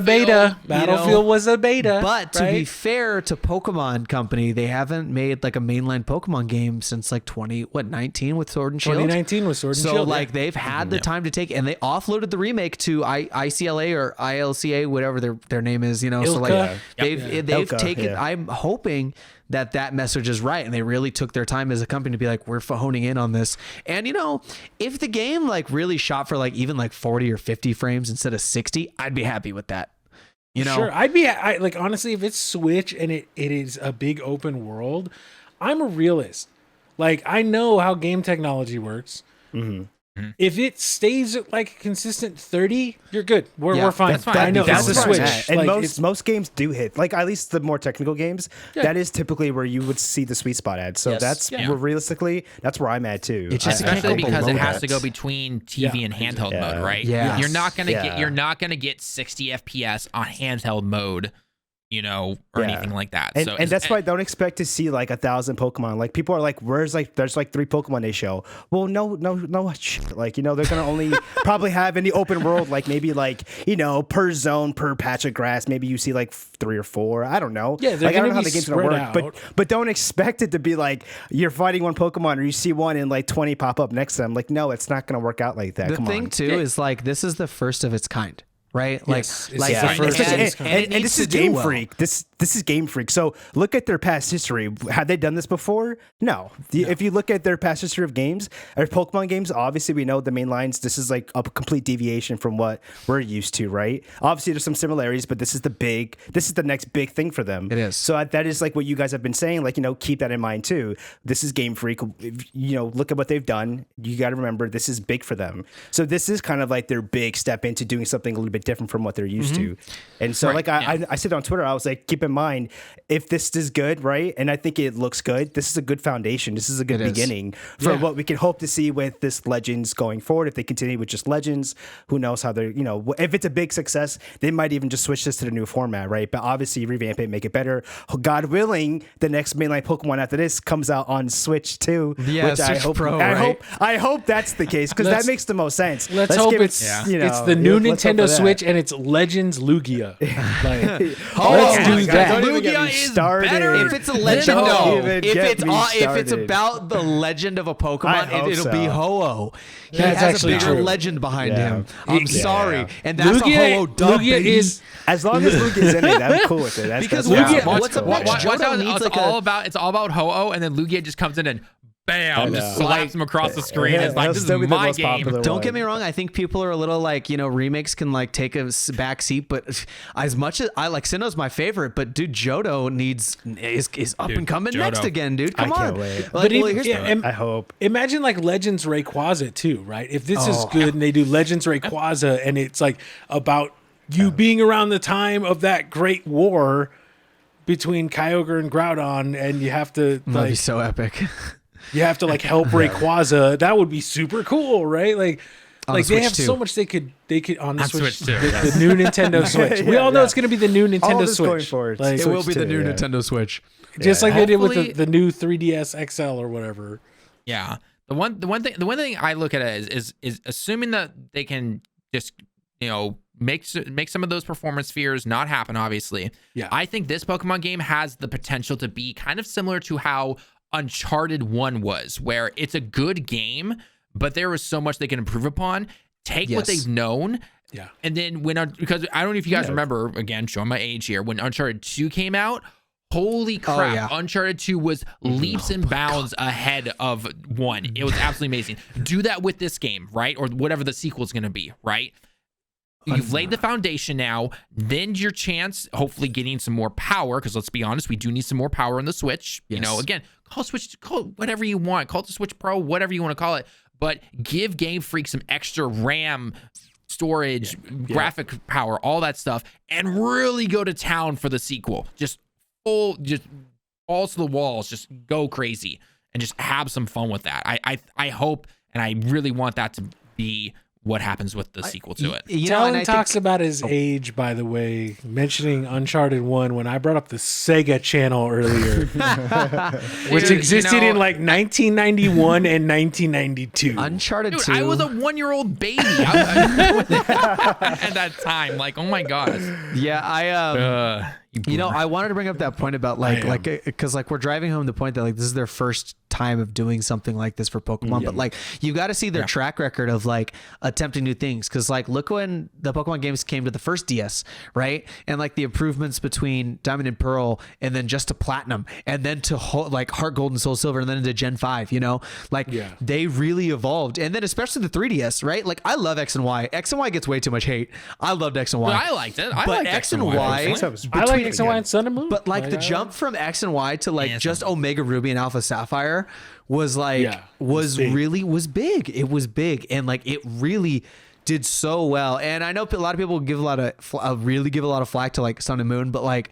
beta. Battlefield was a beta. But to be fair to Pokemon Company, they haven't made like a mainline Pokemon game since like 19 with Sword and Shield. 2019 with Sword and Shield. So like they've had the time to take, and they offloaded the remake to ICLA or ILCA, whatever their name is, So like Ilka. they've Ilka, taken. yeah. I'm hoping that message is right, and they really took their time as a company to be like, we're honing in on this. And if the game like really shot for like even like 40 or 50 frames instead of 60, I'd be happy with that. Sure, I like honestly, if it's Switch and it is a big open world, I'm a realist. Like, I know how game technology works. If it stays at like a consistent 30, you're good. We're fine. That's fine. I know That's it's the fine. Switch. And Like, most games do hit, like at least the more technical games. That is typically where you would see the sweet spot at. So that's where realistically, that's where I'm at too. It's just Especially because it below has that. to go between TV and handheld mode, right? Yeah. You're not gonna get 60 FPS on handheld mode, or anything like that. And that's why I don't expect to see like 1,000 Pokemon. Like people are like, there's like 3 Pokemon they show. Well, no, like they're gonna only probably have in the open world like maybe like per zone, per patch of grass, maybe you see like 3 or 4. I don't know. Yeah, they're like I don't gonna know how be the game's gonna work, spread out. but don't expect it to be like you're fighting one Pokemon or you see one and like 20 pop up next to them. Like no, it's not gonna work out like that. The thing too is like this is the first of its kind. Right, like Yes, like it's the the first, first and it this needs is to do Game well. Freak. This is Game Freak. So look at their past history. Had they done this before? No. If you look at their past history of games or Pokemon games, obviously we know the main lines. This is like a complete deviation from what we're used to, right? Obviously there's some similarities, but this is the next big thing for them. It is. So that is like what you guys have been saying. Like keep that in mind too. This is Game Freak. Look at what they've done. You got to remember this is big for them. So this is kind of like their big step into doing something a little bit different from what they're used to. And so I said on Twitter, I was like, keep in mind, if this is good, right? And I think it looks good. This is a good foundation. This is a good beginning for what we can hope to see with this Legends going forward. If they continue with just Legends, who knows how they're, if it's a big success, they might even just switch this to the new format, right? But obviously revamp it, make it better. God willing, the next mainline Pokemon after this comes out on Switch too. Yeah, which Switch I hope, Pro, I right? hope that's the case because that makes the most sense. Let's hope give it's the new let's hope Nintendo for that. Switch and it's Legends Lugia. Like, Oh, let's my do God. that. Don't even get Lugia me is started. better. If it's a legend, Don't no. even If get it's me if it's started. about the legend of a I Pokemon, hope it'll be so. Ho-Oh. He That's has actually a bigger true. legend behind Yeah. him. I'm Yeah. sorry, and that's Lugia, a Ho-Oh dub, Lugia baby. is As long as Lugia's in it, I'm cool with it. Because that's Lugia- cool. what's a Watch Johto out, needs it's like all a- about Ho-Oh, and then Lugia just comes in and bam, know. just slaps him across the screen. Yeah, It's like, he'll this still be is the my most game. popular Don't one. get me wrong. I think people are a little like, remakes can like take a back seat, but as much as I like Sinnoh's my favorite, but dude, Johto is up and coming Johto. next again, dude. Come I on. can't wait. Like, But even- here's yeah, I hope. Imagine like Legends Rayquaza too, right? If this is Oh. good and they do Legends Rayquaza and it's like about you being around the time of that great war between Kyogre and Groudon, and you have to that'd be like so epic. you have to like help Rayquaza. That would be super cool, right? Like On they Switch have too. so much they could on the On Switch, Switch too, the new Nintendo Switch. We all know it's going to be the new All Nintendo this going Switch. forward. Like, It will be the too, new yeah. Nintendo Switch. just like they did with Hopefully- the new 3DS XL or whatever. Yeah. The one thing I look at it is assuming that they can just make some of those performance fears not happen. Obviously, Yeah. I think this Pokemon game has the potential to be kind of similar to how Uncharted 1 was, where it's a good game, but there was so much they can improve upon. Take what Yes. they've known. Yeah. And then because I don't know if you guys remember, again, showing my age here, when Uncharted 2 came out, holy crap, yeah. Uncharted 2 was leaps and bounds ahead of 1. It was absolutely amazing. Do that with this game, right? Or whatever the sequel is going to be, right? You've laid the foundation now. Then your chance, hopefully getting some more power, because let's be honest, we do need some more power on the Switch. Yes. Again, call it whatever you want. Call it the Switch Pro, whatever you want to call it. But give Game Freak some extra RAM, storage, graphic power, all that stuff, and really go to town for the sequel. Just balls to the walls, just go crazy and just have some fun with that. I hope, and I really want that to be what happens with the sequel to it. Tallen and I talks think, about his age, by the way, mentioning Uncharted 1 when I brought up the Sega channel earlier, which Dude, existed in like 1991 and 1992. Uncharted Dude, 2. I was a 1-year-old baby at that time. Like, oh my gosh. Yeah, You know, I wanted to bring up that point about because we're driving home the point that like this is their first time of doing something like this for Pokemon, but like you got to see their track record of like attempting new things. Because like look when the Pokemon games came to the first DS, right? And like the improvements between Diamond and Pearl, and then just to Platinum, and then to like Heart Gold and Soul Silver, and then into Gen 5. You know, like they really evolved. And then especially the 3DS, right? Like I love X and Y. X and Y gets way too much hate. I loved X and Y. Well, I liked it. I liked X and Y. I like X and Y and Sun and Moon. But like the jump from X and Y to like just Omega Ruby and Alpha Sapphire was like was big. It was big, and like it really did so well. And I know a lot of people give a lot of flack to like Sun and Moon, but like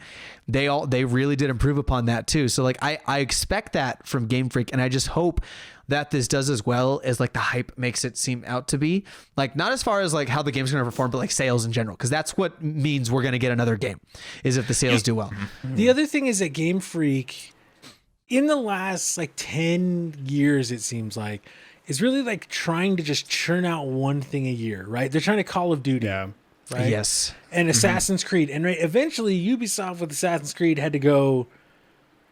they really did improve upon that too. So like I expect that from Game Freak, and I just hope that this does as well as like the hype makes it seem out to be. Like not as far as like how the game's going to perform, but like sales in general, because that's what means we're going to get another game, is if the sales do well. The other thing is that Game Freak, in the last like 10 years, it seems like, is really like trying to just churn out one thing a year, right? They're trying to Call of Duty. Yeah. Right? Yes. And Assassin's Creed. And right, eventually Ubisoft with Assassin's Creed had to go,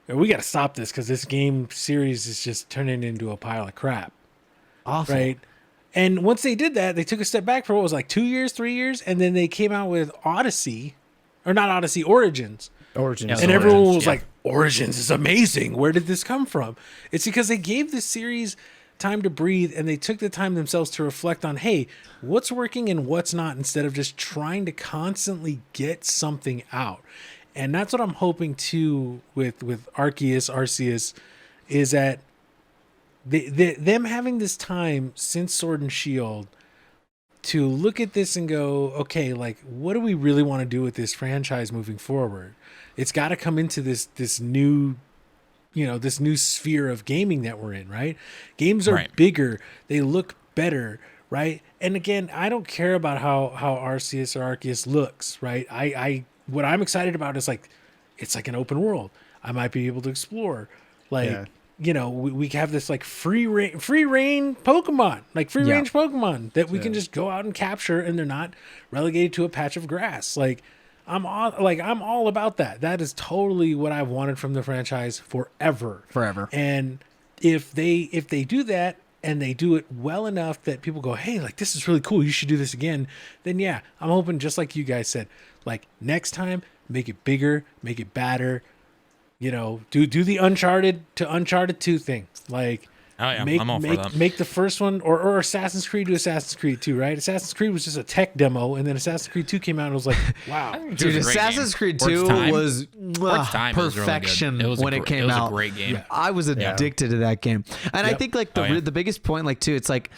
we got to stop this because this game series is just turning into a pile of crap. Awful. Right. And once they did that, they took a step back for what was like 2 years, 3 years. And then they came out with Origins. Origins. And everyone was like, Origins is amazing. Where did this come from? It's because they gave this series time to breathe, and they took the time themselves to reflect on, hey, what's working and what's not, instead of just trying to constantly get something out. And that's what I'm hoping too with Arceus, is that them having this time since Sword and Shield to look at this and go, okay, like, what do we really want to do with this franchise moving forward? It's got to come into this new, this new sphere of gaming that we're in, right? Games are bigger. They look better, right? And again, I don't care about how Arceus looks, right? What I'm excited about is like, it's like an open world. I might be able to explore. Like, we have this like free range Pokemon, like free range Pokemon that we can just go out and capture, and they're not relegated to a patch of grass. Like, I'm all about that. That is totally what I've wanted from the franchise forever. And if they do that, and they do it well enough that people go, hey, like, this is really cool, you should do this again, then yeah, I'm hoping, just like you guys said, like, next time, make it bigger, make it badder, do the Uncharted 2 thing. Like, I'm all for that. Make the first one, or Assassin's Creed to Assassin's Creed 2, right? Assassin's Creed was just a tech demo, and then Assassin's Creed 2 came out and was like, wow. Dude, Assassin's Creed 2 was perfection when it came out. It was a great game. Yeah. I was addicted to that game. And I think like the biggest point, like too, it's like,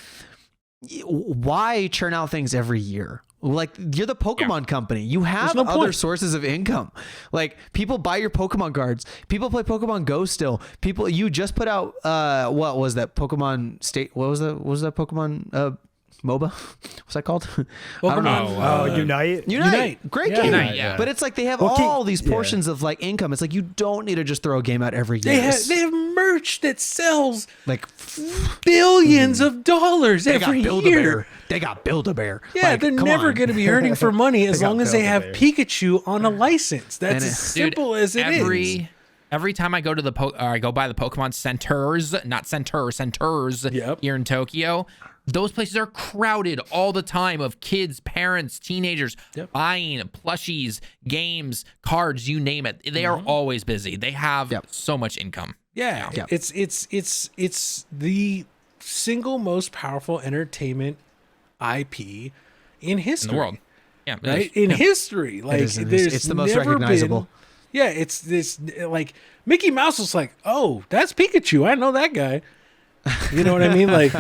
why churn out things every year? Like, you're the Pokemon company. You have other sources of income. Like, people buy your Pokemon cards. People play Pokemon Go still. You just put out what was that Pokemon State? What was that Pokemon MOBA? What's that called? I don't know. Unite. Great game. Unite, but it's like they have all these portions of like income. It's like you don't need to just throw a game out every year. They have merch that sells like billions of dollars every year. They got Build-A-Bear. Yeah, like, they're never going to be hurting for money as long as they have Pikachu on a license. That's as simple as it is. Every time I go to I go by the Pokemon centers, not centers here in Tokyo, those places are crowded all the time of kids, parents, teenagers buying plushies, games, cards, you name it. They are always busy. They have so much income. Yeah. It's the single most powerful entertainment IP in history. In the world. Yeah. Right? In history. Like, it's the most recognizable. It's this, like, Mickey Mouse was like, oh, that's Pikachu. I know that guy. You know what I mean? Like,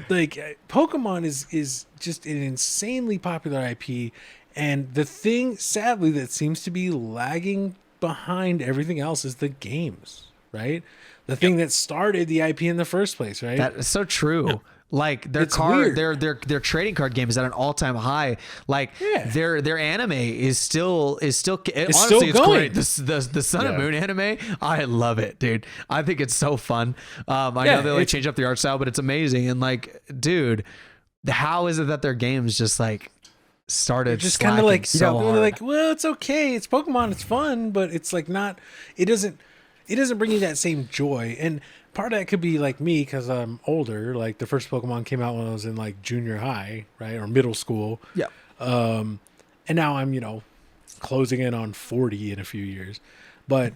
Pokemon is just an insanely popular IP. And the thing, sadly, that seems to be lagging behind everything else is the games, right? The thing that started the IP in the first place, right? That is so true. Yeah. Like their trading card game is at an all-time high. Like their anime is still honestly it's great. The Sun and Moon anime, I love it, dude. I think it's so fun. I know they like change up the art style, but it's amazing. And like, dude, how is it that their games just like started just kind of slacking like, so they're hard. like, well, it's okay. It's Pokemon. It's fun, but it's like not. It doesn't bring you that same joy. And part of that could be like me because I'm older. Like the first Pokemon came out when I was in like junior high, right, or middle school. Yeah. And now I'm closing in on 40 in a few years, but.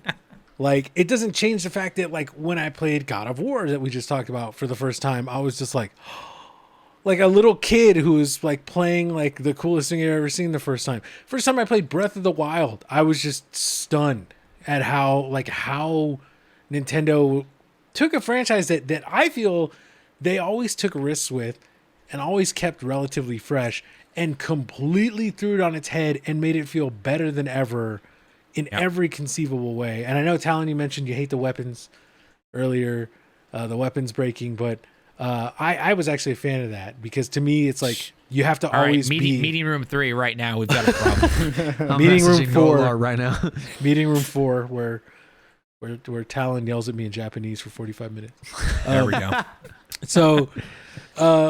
Like, it doesn't change the fact that, like, when I played God of War that we just talked about for the first time, I was just like a little kid who was, like, playing, like, the coolest thing I've ever seen the first time. First time I played Breath of the Wild, I was just stunned at how Nintendo took a franchise that I feel they always took risks with and always kept relatively fresh and completely threw it on its head and made it feel better than ever in every conceivable way. And I know, Tallen, you mentioned you hate the weapons earlier, the weapons breaking, but I was actually a fan of that because to me, it's like you have to always be... Meeting room 3 right now, we've got a problem. Meeting room messaging 4 Golar right now. Meeting room 4 where Talon yells at me in Japanese for 45 minutes. There we go. So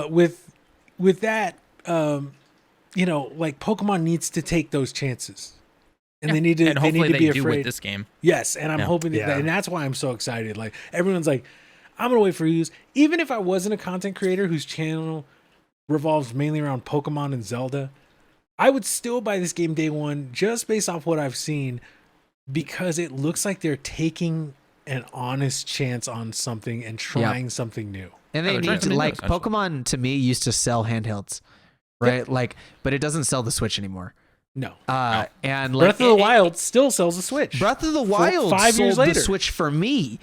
with that, like Pokemon needs to take those chances. And they need to, and hopefully they need to be do afraid with this game. Yes, and I'm hoping that, and that's why I'm so excited. Like everyone's like, I'm gonna wait for reviews. Even if I wasn't a content creator whose channel revolves mainly around Pokemon and Zelda, I would still buy this game day one just based off what I've seen because it looks like they're taking an honest chance on something and trying something new. And they need to, like, Pokemon to me used to sell handhelds, right? Yep. Like, but it doesn't sell the Switch anymore. No. And Breath of the Wild still sells a Switch. Breath of the Wild 5 years sold later. the Switch for me.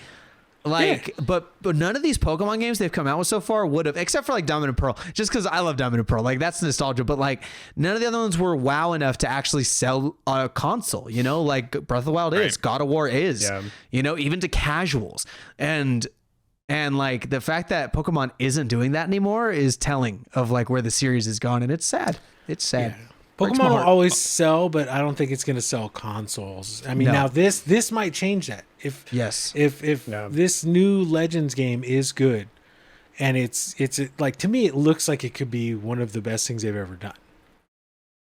Like, but none of these Pokemon games they've come out with so far would have, except for like Diamond and Pearl, just because I love Diamond and Pearl. Like, that's nostalgia. But like, none of the other ones were wow enough to actually sell on a console. Like Breath of the Wild is, God of War is. Even to casuals. And like the fact that Pokemon isn't doing that anymore is telling of like where the series has gone, and it's sad. It's sad. Yeah. Pokemon will always sell, but I don't think it's going to sell consoles. I mean, now this might change that. If this new Legends game is good, and it's like, to me, it looks like it could be one of the best things they've ever done.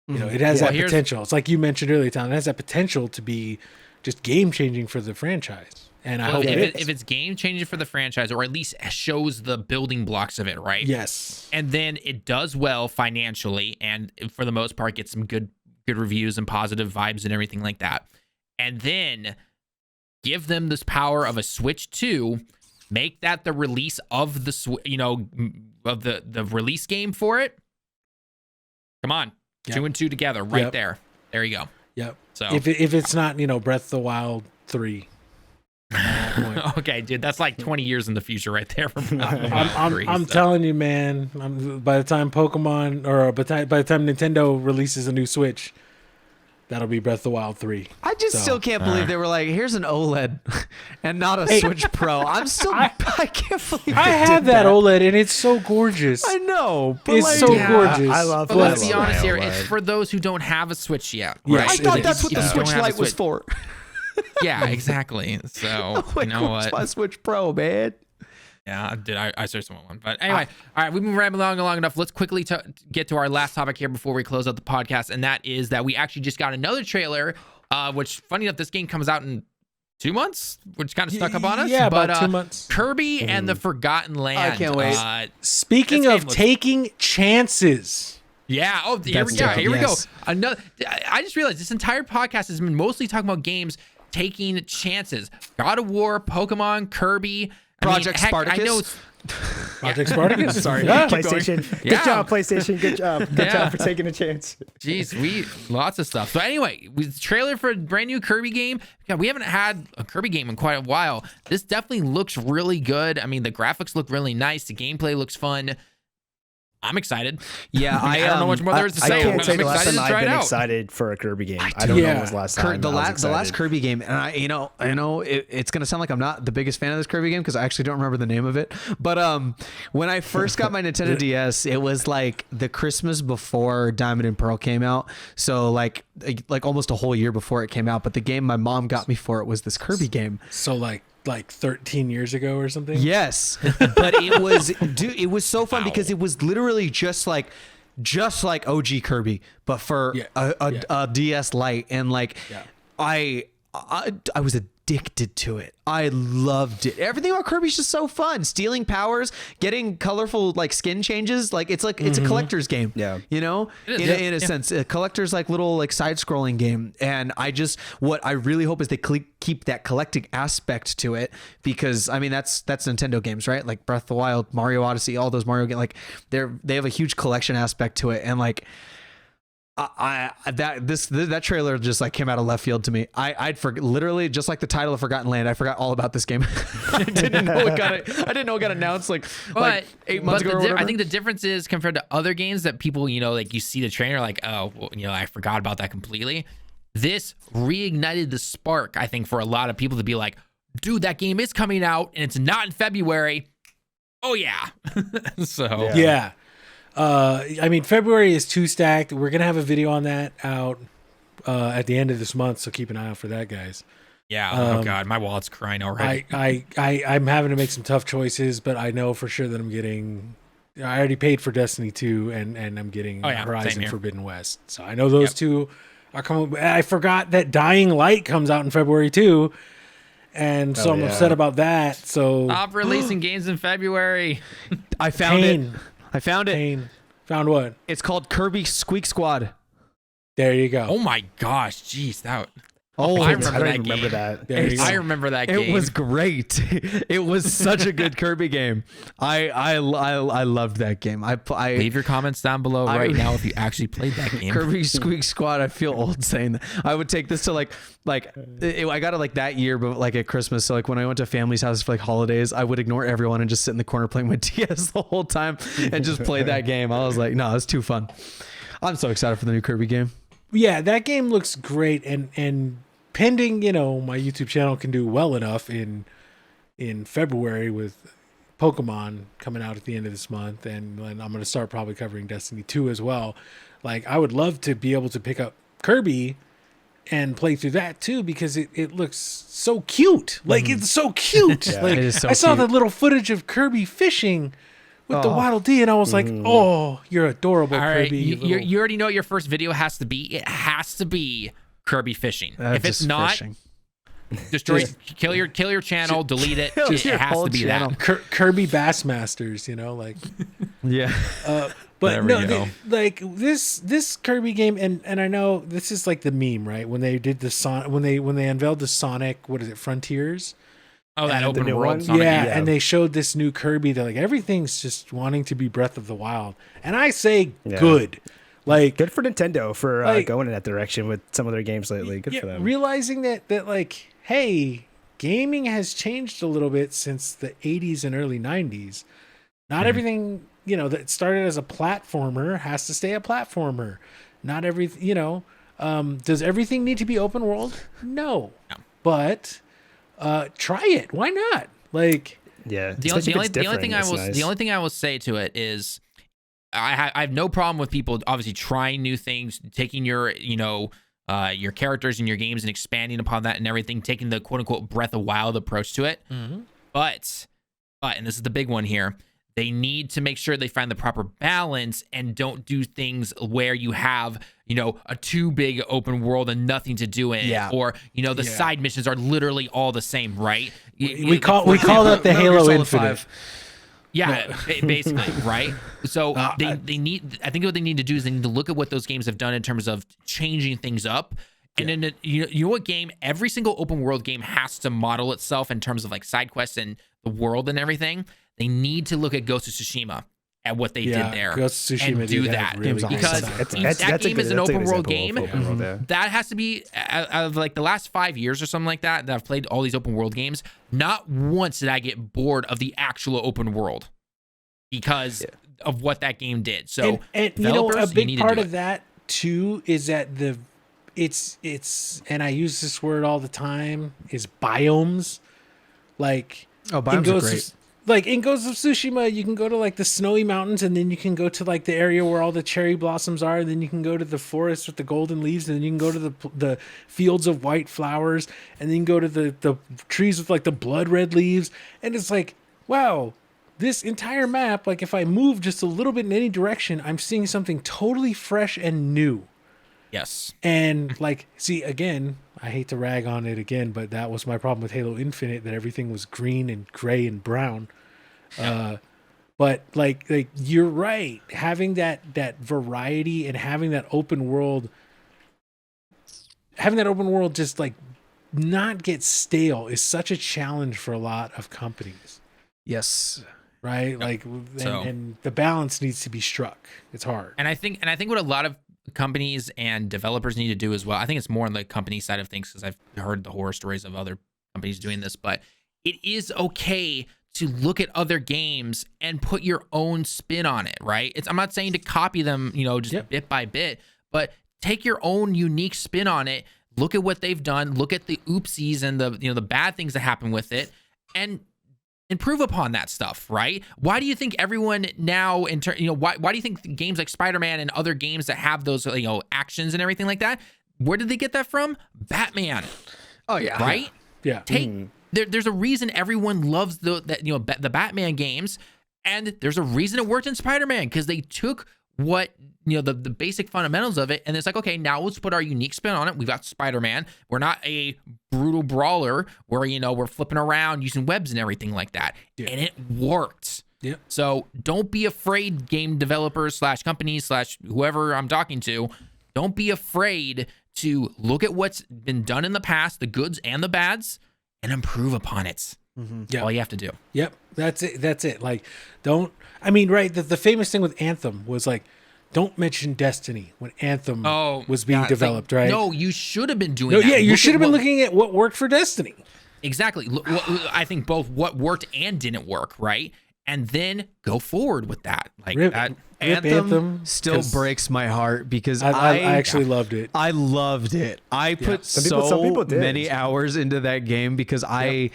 It has that potential. It's like you mentioned earlier, Tom. It has that potential to be just game changing for the franchise. And I hope if it's game changing for the franchise, or at least shows the building blocks of it, right? Yes. And then it does well financially, and for the most part, gets some good reviews and positive vibes and everything like that. And then give them this power of a Switch 2, make that the release of the of the release game for it. Come on, 2 and 2 together, right there. There you go. Yep. So if it's not Breath of the Wild 3. Okay, dude, that's like 20 years in the future right there. I'm telling you, man. By the time Pokemon, or by the time Nintendo releases a new Switch, that'll be Breath of the Wild 3. I just still can't believe they were like, here's an OLED and not a Switch Pro. I can't believe I have that OLED and it's so gorgeous. I know. But it's so gorgeous. I love But let's be honest here. It's for those who don't have a Switch yet. Yes, Right? I thought that's what the Switch Lite was for. Yeah, exactly. So, you know what? My Switch Pro, man. Yeah, I seriously want one. But anyway, all right, we've been rambling long enough. Let's quickly get to our last topic here before we close out the podcast, and that is that we actually just got another trailer, which, funny enough, this game comes out in 2 months, which kind of stuck up on us. Yeah, about 2 months. Kirby and the Forgotten Land. I can't wait. Speaking of taking chances. Yeah. Oh, here we go. Another. I just realized this entire podcast has been mostly talking about games taking chances. God of War, Pokemon, Kirby, Project Spartacus. I know. Project Spartacus. Sorry, Yeah. PlayStation. Good job, PlayStation. Good job. Good job for taking a chance. Jeez, lots of stuff. So anyway, with trailer for a brand new Kirby game. God, we haven't had a Kirby game in quite a while. This definitely looks really good. I mean, the graphics look really nice. The gameplay looks fun. I'm excited. Yeah, I don't know much more there is to say. I can't say I'm the last excited time to try I've it been out. excited for a Kirby game. I don't know when was the last time. The last Kirby game, and I know it's gonna sound like I'm not the biggest fan of this Kirby game because I actually don't remember the name of it. But when I first got my Nintendo DS, it was like the Christmas before Diamond and Pearl came out, so like almost a whole year before it came out. But the game my mom got me for it was this Kirby game. So like 13 years ago or something. Yes, but it was so fun because it was literally just like just like OG Kirby, but for a DS Lite, and like I was addicted to it. I loved it. Everything about Kirby's just so fun. Stealing powers, getting colorful like skin changes. Like it's a collector's game. Yeah. You know, in a sense, a collector's like little like side scrolling game. And what I really hope is they keep that collecting aspect to it, because I mean that's Nintendo games, right? Like Breath of the Wild, Mario Odyssey, all those Mario games. Like they have a huge collection aspect to it, and like. That trailer just like came out of left field to me. I'd literally just like the title of Forgotten Land. I forgot all about this game. I didn't know it got announced like 8 months ago. Or whatever. I think the difference is compared to other games that people, you know, like you see the trailer like, oh, well, you know, I forgot about that completely. This reignited the spark, I think, for a lot of people to be like, dude, that game is coming out and it's not in February. Oh yeah. So yeah. I mean, February is too stacked. We're gonna have a video on that out at the end of this month, so keep an eye out for that, guys. Yeah. Oh god, my wallet's crying already. I'm having to make some tough choices, but I know for sure that I'm getting. I already paid for Destiny 2, and I'm getting Horizon Forbidden West. So I know those two are coming. I forgot that Dying Light comes out in February too, and so I'm upset about that. So stop releasing games in February. I found it. Found what? It's called Kirby Squeak Squad. There you go. Oh my gosh, jeez, that. Oh, I remember that. I remember that game. It was great. It was such a good Kirby game. I loved that game. Leave your comments down below right now if you actually played that game. Kirby Squeak Squad. I feel old saying that. I would take this to I got it like that year, but like at Christmas. So like when I went to family's house for like holidays, I would ignore everyone and just sit in the corner playing my DS the whole time and just play that game. I was like, no, it's too fun. I'm so excited for the new Kirby game. Yeah, that game looks great, and pending, you know, my YouTube channel can do well enough in February with Pokemon coming out at the end of this month, and I'm going to start probably covering Destiny 2 as well. Like, I would love to be able to pick up Kirby and play through that too, because it looks so cute. Like, it's so cute. Like, it is so I saw cute. the little footage of Kirby fishing with the Waddle Dee, and I was like, oh, you're adorable, All right, Kirby. you already know what your first video has to be. It has to be Kirby fishing. If it's not, fishing. destroy, kill your channel, delete it. It your has whole to be channel. that. Kirby Bassmasters, you know, like. Yeah. But There we go. like this Kirby game, and I know this is like the meme, right? When they did the when they unveiled the Sonic, what is it, Frontiers? Oh, that And the open new world one? Sonic. Yeah, yeah. and they showed this new Kirby. They're like, everything's just wanting to be Breath of the Wild, and I say good. Like, Good for Nintendo for Like- going in that direction with some of their games lately. Good for them. realizing that like, hey, gaming has changed a little bit since the 80s and early 90s. Not everything, you know, that started as a platformer has to stay a platformer. Not everything, you know, does everything need to be open world? No. But try it. Why not? Like, Yeah. The especially if only it's thing different, it's nice. the only thing I will say to it is I have no problem with people obviously trying new things, taking your your characters in your games and expanding upon that and everything, taking the quote unquote Breath of Wild approach to it. But and this is the big one here, they need to make sure they find the proper balance and don't do things where you have, you know, a too big open world and nothing to do in it, or you know the side missions are literally all the same, right? we call that the Halo Solid Infinite. 5. Yeah, basically, right? So they need. I think what they need to do is they need to look at what those games have done in terms of changing things up. And then you know what game? Every single open world game has to model itself in terms of like side quests and the world and everything. They need to look at Ghost of Tsushima at what they did there Ghost of Tsushima and do did that have really because good that game is an open world game. Yeah. That has to be out of like the last 5 years or something like that I've played all these open world games. Not once did I get bored of the actual open world because of what that game did. So and you know, a big part of that. that too is that it's and I use this word all the time, is biomes. Like, Biomes are great. Like in Ghost of Tsushima, you can go to like the snowy mountains, and then you can go to like the area where all the cherry blossoms are, and then you can go to the forest with the golden leaves, and then you can go to the fields of white flowers, and then you can go to the trees with like the blood red leaves, and it's like, wow, this entire map, like if I move just a little bit in any direction, I'm seeing something totally fresh and new. Yes. And like, see, again, I hate to rag on it again, but that was my problem with Halo Infinite, that everything was green and gray and brown. But like you're right, having that variety and having that open world just like not get stale is such a challenge for a lot of companies. Yes. Right? Like, and the balance needs to be struck. It's hard. And I think what a lot of companies and developers need to do as well, I think it's more on the company side of things, because I've heard the horror stories of other companies doing this, but it is okay to look at other games and put your own spin on it, right? I'm not saying to copy them, just bit by bit, but take your own unique spin on it. Look at what they've done. Look at the oopsies and the bad things that happen with it, and improve upon that stuff, right? Why do you think everyone now, why do you think games like Spider-Man and other games that have those, actions and everything like that, where did they get that from? Batman. Oh yeah. Right? Yeah. There's a reason everyone loves the Batman games, and there's a reason it worked in Spider-Man, because they took what the basic fundamentals of it, and it's like, okay, now let's put our unique spin on it. We've got Spider-Man. We're not a brutal brawler where we're flipping around using webs and everything like that, and it worked. Yeah. So don't be afraid, game developers / companies / whoever I'm talking to. Don't be afraid to look at what's been done in the past, the goods and the bads, and improve upon it. Yeah. All you have to do. Yep. That's it. Like, right. The famous thing with Anthem was like, don't mention Destiny when Anthem was being developed, right? No, you should have been doing that. Yeah, you should have been looking at what worked for Destiny. Exactly. I think both what worked and didn't work, right? And then go forward with that. Like that. Anthem still breaks my heart, because I actually loved it. I loved it. I put some people did. many hours into that game because I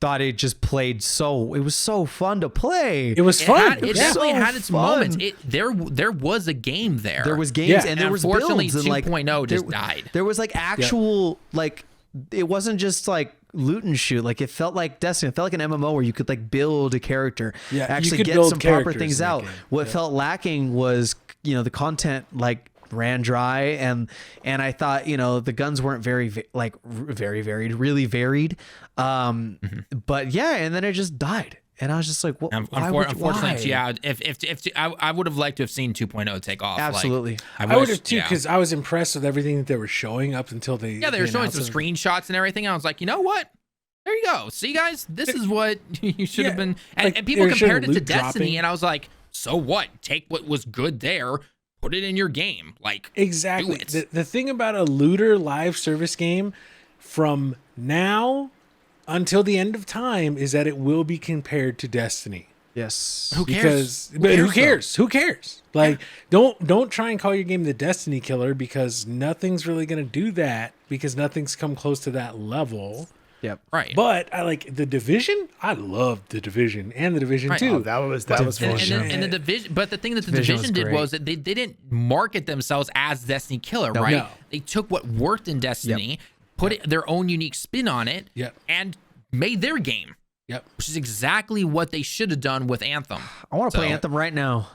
thought it just played it was so fun to play. It was fun. It definitely had its moments. There was a game there. There was games and there was unfortunately builds, and 2.0 just died. There was like actual like, it wasn't just like loot and shoot. Like, it felt like Destiny. It felt like an MMO where you could like build a character, actually get some proper things out. What felt lacking was, the content like ran dry, and I thought, the guns weren't very varied, really varied. But yeah, and then it just died. And I was just like, well, unfortunately, why? yeah. If I would have liked to have seen 2.0 take off. Absolutely, I would have too, because I was impressed with everything that they were showing up until they. Yeah, they were showing some screenshots and everything. I was like, you know what? There you go. See, guys, this is what you should have been. And people compared it to Destiny, and I was like, so what? Take what was good there, put it in your game. Like, exactly. Do it. The thing about a looter live service game from now until the end of time is that it will be compared to Destiny. Yes. Who cares? Who cares? Like, don't try and call your game the Destiny killer, because nothing's really going to do that, because nothing's come close to that level. Yep. Right. But I like The Division. I loved The Division and The Division 2. Oh, that was fun. And the Division, but the thing that the Division did was that they didn't market themselves as Destiny killer, right? No. They took what worked in Destiny, put their own unique spin on it, and made their game. Yep. Which is exactly what they should have done with Anthem. I want to play Anthem right now.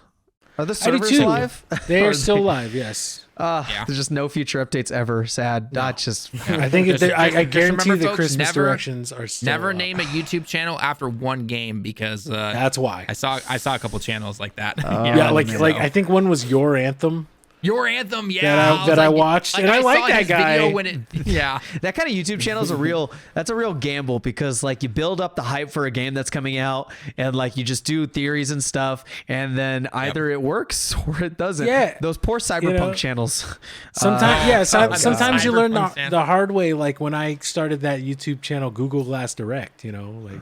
Are the I do servers too. live? They are still live, yes. There's just no future updates ever. Sad. Not just. I think I guarantee remember, the folks, Christmas never- directions are still Never up. name a YouTube channel after one game, because That's why. I saw a couple channels like that. Yeah, like I think one was Your Anthem. Your Anthem, yeah. That I watched, and I like saw that his guy. video when it, yeah. That kind of YouTube channel is a real gamble, because like you build up the hype for a game that's coming out, and like you just do theories and stuff, and then either it works or it doesn't. Yeah. Those poor cyberpunk channels. Sometimes, sometimes you learn Cyberpunk the hard way. Like when I started that YouTube channel, Google Glass Direct. Like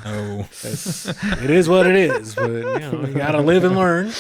it is what it is. But you gotta live and learn.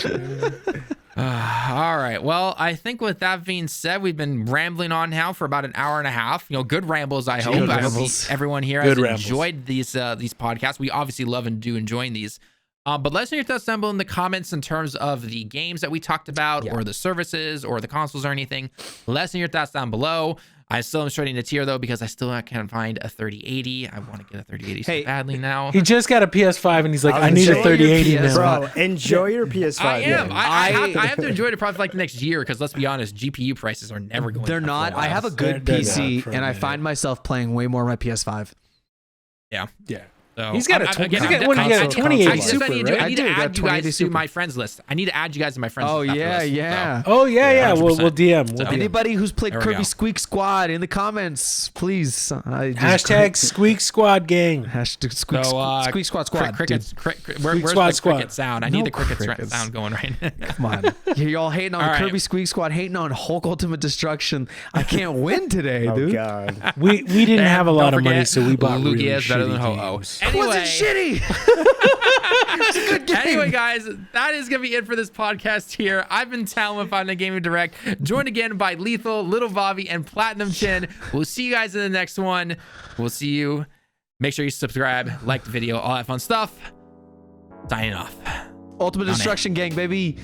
All right. Well, I think with that being said, we've been rambling on now for about an hour and a half. Good rambles, I hope. Good I hope rambles. everyone here has enjoyed these podcasts. We obviously love and do enjoying these. But let us know your thoughts down below in the comments in terms of the games that we talked about, or the services, or the consoles, or anything. Let us know your thoughts down below. I still am shorting the tier though because I still can't find a 3080. I want to get a 3080 so Hey, badly now. He just got a PS5 and he's like, I was need a saying, 3080 your now. Bro, enjoy your PS5. I am. man. I have to enjoy it probably for like the next year because let's be honest, GPU prices are never going. They're up for not. a I while. have a good They're PC, not for a and I minute. find myself playing way more on my PS5. Yeah. Yeah. So, He's got a I'm- he's again, got- what do you got, a console- 2080 I just Super, need to, right? I need to I do, got add you 2080 guys to Super. my friends list. I need to add you guys to my friends Oh list. after yeah, this, yeah. Oh yeah, 100%. we'll DM. We'll So- DM. Anybody who's played There we Kirby go. Squeak Squad in the comments, please. Hashtag Squeak Squad Gang. Hashtag Squeak, So, Squeak Squad Squad. Crickets. Where's Squad the Squad. cricket sound? I need No the cricket crickets. sound going right now. Dude. Come on. Y'all hating on All right. Kirby Squeak Squad, hating on Hulk Ultimate Destruction. I can't win today, Oh dude. God. We didn't have a lot Don't of money, forget, so we bought Lugia really is better than shitty Ho-Oh. games. It wasn't Anyway, shitty. anyway, guys, that is gonna be it for this podcast here. I've been Tallen with Final Gaming Direct, joined again by Lethal, Little Bobby, and Platinum Chin. We'll see you guys in the next one. We'll see you. Make sure you subscribe, like the video, all that fun stuff. Signing off. Ultimate On it. Destruction gang, baby.